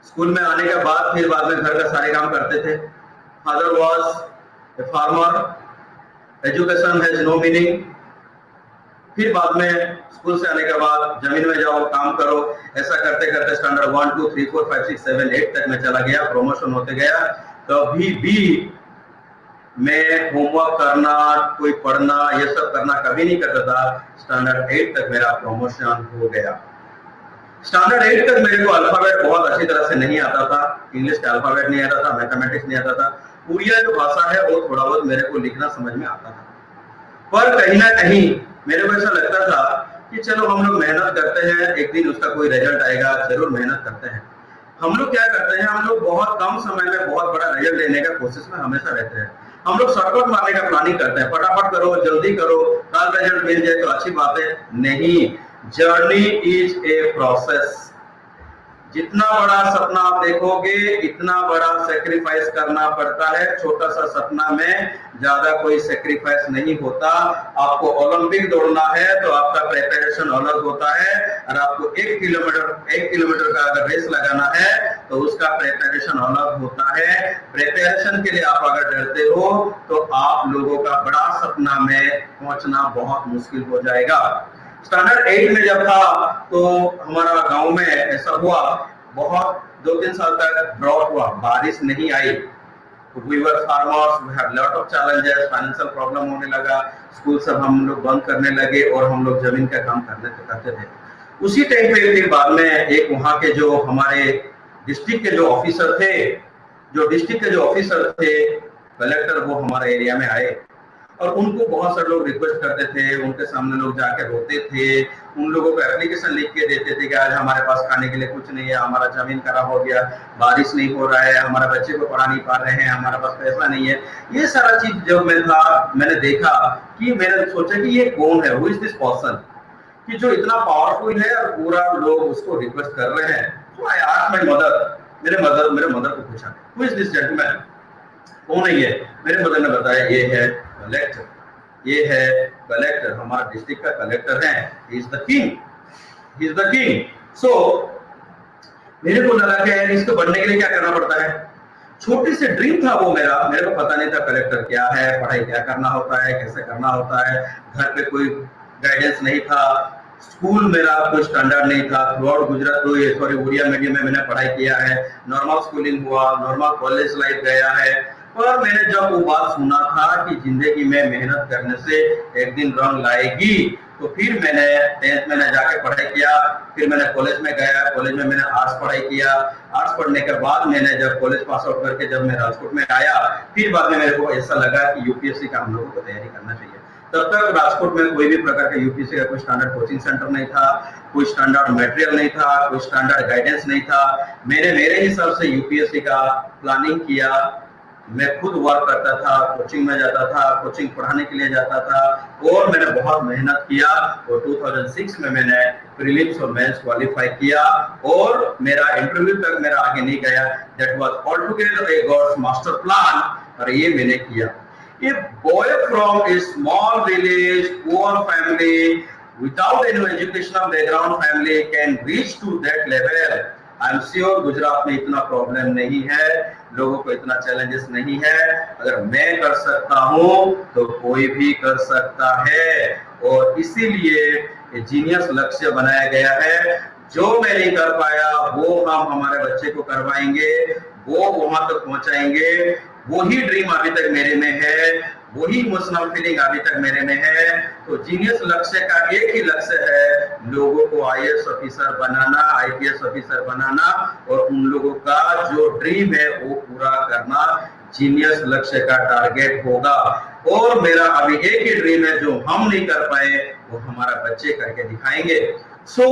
स्कूल में आने के बाद फिर बाद में घर का सारे काम करते थे। Father was a farmer, education has no meaning. फिर बाद में स्कूल से आने के बाद जमीन में जाओ, काम करो, ऐसा करते करते स्टैंडर्ड 1 2 3 4 5 6 7 8 तक मैं चला गया, प्रमोशन होते गया। कभी भी मैं होमवर्क करना, कोई पढ़ना, ये सब करना कभी नहीं करता था। स्टैंडर्ड 8 तक मेरा प्रमोशन हो गया। स्टैंडर्ड 8 तक मेरे को अल्फाबेट बहुत अच्छी तरह से नहीं आता था। इंग्लिश का अल्फाबेट नहीं आता था, मैथमेटिक्स नहीं आता था। उड़िया जो भाषा है वो थोड़ा बहुत मेरे को लिखना समझ में आता था, पर कहीं ना कहीं मेरे को ऐसा लगता था कि चलो हम लोग मेहनत करते हैं, एक दिन उसका कोई रिजल्ट आएगा, जरूर मेहनत करते हैं। हम लोग क्या करते हैं, हम लोग बहुत कम समय में बहुत बड़ा रिजल्ट लेने का कोशिश में हमेशा रहते हैं। हम लोग शॉर्टकट मारने का प्लानिंग करते हैं, फटाफट करो, जल्दी करो, कल रिजल्ट मिल जाए तो अच्छी बात है। नहीं, जर्नी इज ए प्रोसेस। जितना बड़ा सपना आप देखोगे इतना बड़ा सेक्रीफाइस करना पड़ता है। छोटा सा सपना में ज्यादा कोई सेक्रीफाइस नहीं होता। आपको ओलंपिक दौड़ना है तो आपका प्रिपरेशन अलग होता है, और आपको 1 किलोमीटर का अगर रेस लगाना है तो उसका प्रिपरेशन अलग होता है। प्रिपरेशन के लिए आप अगर डरते हो तो आप लोगों का बड़ा सपना में पहुंचना बहुत मुश्किल हो जाएगा। स्टैंडर्ड 8 में जब था तो हमारा गांव में ऐसा हुआ, बहुत 2-3 साल तक ड्रॉट हुआ, बारिश नहीं आई। We were farmers, we had lot of challenges, financial problem होने लगा, स्कूल सब हम लोग बंद करने लगे और हम लोग जमीन का काम करते थे। उसी टाइम पे फिर बाद में एक वहाँ के जो हमारे डिस्ट्रिक्ट के जो ऑफिसर थे, कलेक्टर, वो हमारे एरिया में आए और उनको बहुत सारे लोग रिक्वेस्ट करते थे, उनके सामने लोग जाके रोते थे, उन लोगों को एप्लीकेशन लिख के देते थे कि आज हमारे पास खाने के लिए कुछ नहीं है, हमारा जमीन खराब हो गया, बारिश नहीं हो रहा है, हमारे बच्चे को पढ़ा नहीं पा रहे हैं, हमारे पास पैसा नहीं है। ये सारा चीज जब मैंने देखा कि मैंने सोचा कि ये कौन है, हु इज दिस पर्सन, कि जो इतना पावरफुल है और पूरा लोग उसको रिक्वेस्ट कर रहे हैं। तो आई आस्क्ड माय मदर, मेरे मदर को पूछा, हु इज दिस जेंटलमैन, कौन है ये? मेरे मदर ने बताया ये है कलेक्टर, ये है कलेक्टर, हमारा डिस्ट्रिक्ट का कलेक्टर है, ही इज द किंग। सो मेरे को लगा कि इसको बनने के लिए क्या करना पड़ता है। छोटी से ड्रीम था वो मेरे को पता नहीं था कलेक्टर क्या है, पढ़ाई क्या करना होता है, कैसे करना होता है, घर पे कोई गाइडेंस नहीं था, स्कूल मेरा कोई स्टैंडर्ड नहीं था। Throughout Gujarat Odia medium में मैंने पढ़ाई किया है, नॉर्मल स्कूलिंग हुआ, नॉर्मल कॉलेज लाइफ गया है। पर मैंने जब वो बात सुना था कि जिंदगी में मेहनत करने से एक दिन रंग लाएगी, तो फिर मैंने 10th में जाके पढ़ाई किया, फिर मैंने कॉलेज में गया, कॉलेज में मैंने आर्ट्स पढ़ाई किया। आर्ट्स पढ़ने के बाद मैंने जब कॉलेज पास आउट करके जब मैं राजकोट में आया, फिर बाद में मेरे को ऐसा लगा कि यूपीएससी का हम लोगों को तैयारी करना चाहिए। तब तक राजकोट में कोई भी प्रकार का यूपीएससी का कोई स्टैंडर्ड कोचिंग सेंटर नहीं था, कोई स्टैंडर्ड मटेरियल नहीं था, कोई स्टैंडर्ड गाइडेंस नहीं था। मैंने मेरे हिसाब से यूपीएससी का प्लानिंग किया, मैं खुद वर्क करता था, कोचिंग में जाता था, कोचिंग पढ़ाने के लिए जाता था, और मैंने बहुत मेहनत किया। और 2006 में मैंने प्रीलिम्स और मेंस क्वालिफाई किया और मेरा इंटरव्यू तक मेरा आगे नहीं गया। That was altogether a God's master plan, और ये मैंने किया। A boy from a small village, poor family, without any educational background family can reach to that level. I'm sure Gujarat में इतना प्रॉब्लम नहीं है, लोगों को इतना चैलेंजेस नहीं है। अगर मैं कर सकता हूँ तो कोई भी कर सकता है, और इसीलिए जीनियस लक्ष्य बनाया गया है। जो मैं नहीं कर पाया वो हम हमारे बच्चे को करवाएंगे, वो वहां तक पहुंचाएंगे। वही ड्रीम अभी तक मेरे में है, वही इमोशनल फीलिंग अभी तक मेरे में है। तो जीनियस लक्ष्य का एक ही लक्ष्य है, लोगों को आईएएस ऑफिसर बनाना, आईपीएस ऑफिसर बनाना, और उन लोगों का जो ड्रीम है वो पूरा करना। जीनियस लक्ष्य का टारगेट होगा। और मेरा अभी एक ही ड्रीम है जो हम नहीं कर पाए वो हमारा बच्चे करके दिखाएंगे। सो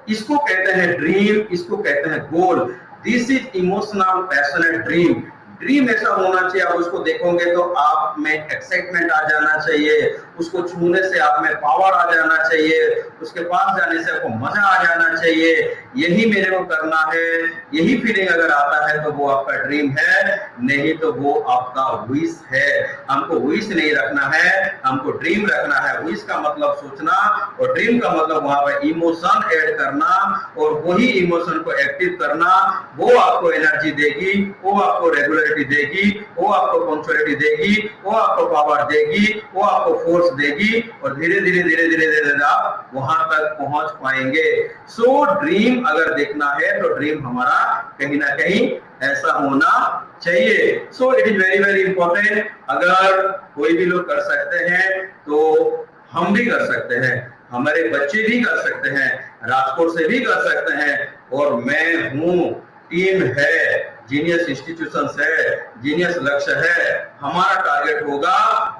इसको कहते हैं ड्रीम, इसको कहते हैं goal. This is emotional passionate dream. Dream ऐसा होना चाहिए, आप उसको देखोगे तो आप में एक्साइटमेंट आ जाना चाहिए, उसको छूने से आप में पावर आ जाना चाहिए, उसके पास जाने से आपको मजा आ जाना चाहिए, यही मेरे को करना है, यही फीलिंग अगर आता है तो वो आपका ड्रीम है, नहीं तो वो आपका विश है। हमको विश नहीं रखना है, हमको ड्रीम रखना है। विश का मतलब सोचना और ड्रीम का मतलब वहां पर इमोशन ऐड करना, और वही इमोशन को एक्टिव करना, वो आपको एनर्जी देगी, वो आपको रेगुलरिटी देगी, वो आपको पंक्चुअलिटी देगी, वो आपको पावर देगी, वो आपको फोर्स देगी, और धीरे धीरे धीरे धीरे धीरे आप वहां तक पहुंच पाएंगे। सो ड्रीम अगर देखना है तो ड्रीम हमारा कहीं ना कहीं ऐसा होना चाहिए। So it is very very important. अगर कोई भी लोग कर सकते हैं तो हम भी कर सकते हैं, हमारे बच्चे भी कर सकते हैं, राजकोट से भी कर सकते हैं, और मैं हूं, टीम है, जीनियस इंस्टीट्यूशंस है, जीनियस लक्ष्य है। हमारा टारगेट होगा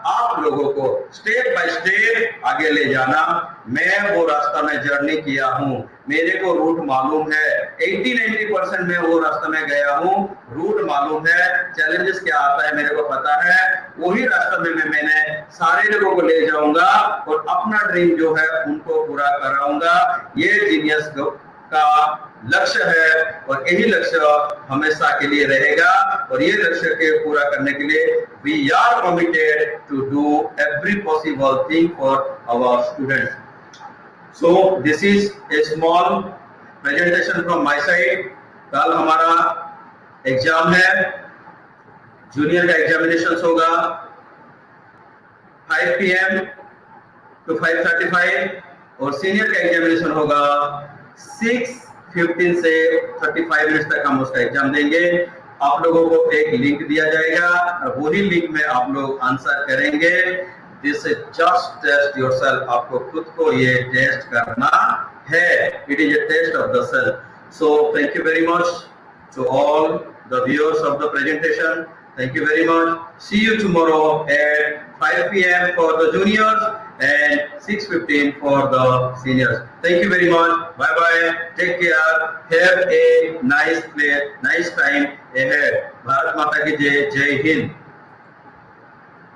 आप लोगों को स्टेप बाय स्टेप आगे ले जाना। मैं वो रास्ता में जर्नी किया हूं, मेरे को रूट मालूम है, 80-90% में वो रास्ते में गया हूं, रूट मालूम है, चैलेंजेस क्या आता है मेरे को पता है, वही रास्ते में मैंने सारे लोगों को ले जाऊंगा और अपना ड्रीम जो है उनको पूरा कराऊंगा। ये जीनियस का लक्ष्य है, और यही लक्ष्य हमेशा के लिए रहेगा, और ये लक्ष्य के पूरा करने के लिए we are committed to do every possible thing for our students. So this is a small presentation from my side. कल हमारा एग्जाम है, जूनियर का एग्जामिनेशन होगा 5 PM to 5:35, और सीनियर का एग्जामिनेशन होगा 6:15 से 35 मिनट तक हम उसका एग्जाम देंगे। आप लोगों को एक लिंक दिया जाएगा, और वही लिंक में आप लोग आंसर करेंगे। This is just test yourself, आपको खुद को ये टेस्ट करना है। It is a test of the self. So thank you very much to all the viewers of the presentation. Thank you very much. See you tomorrow at 5 PM for the juniors and 6:15 for the seniors. Thank you very much. Bye bye. Take care. Have a nice time ahead. Bharat Mata ki Jai. Jai Hind.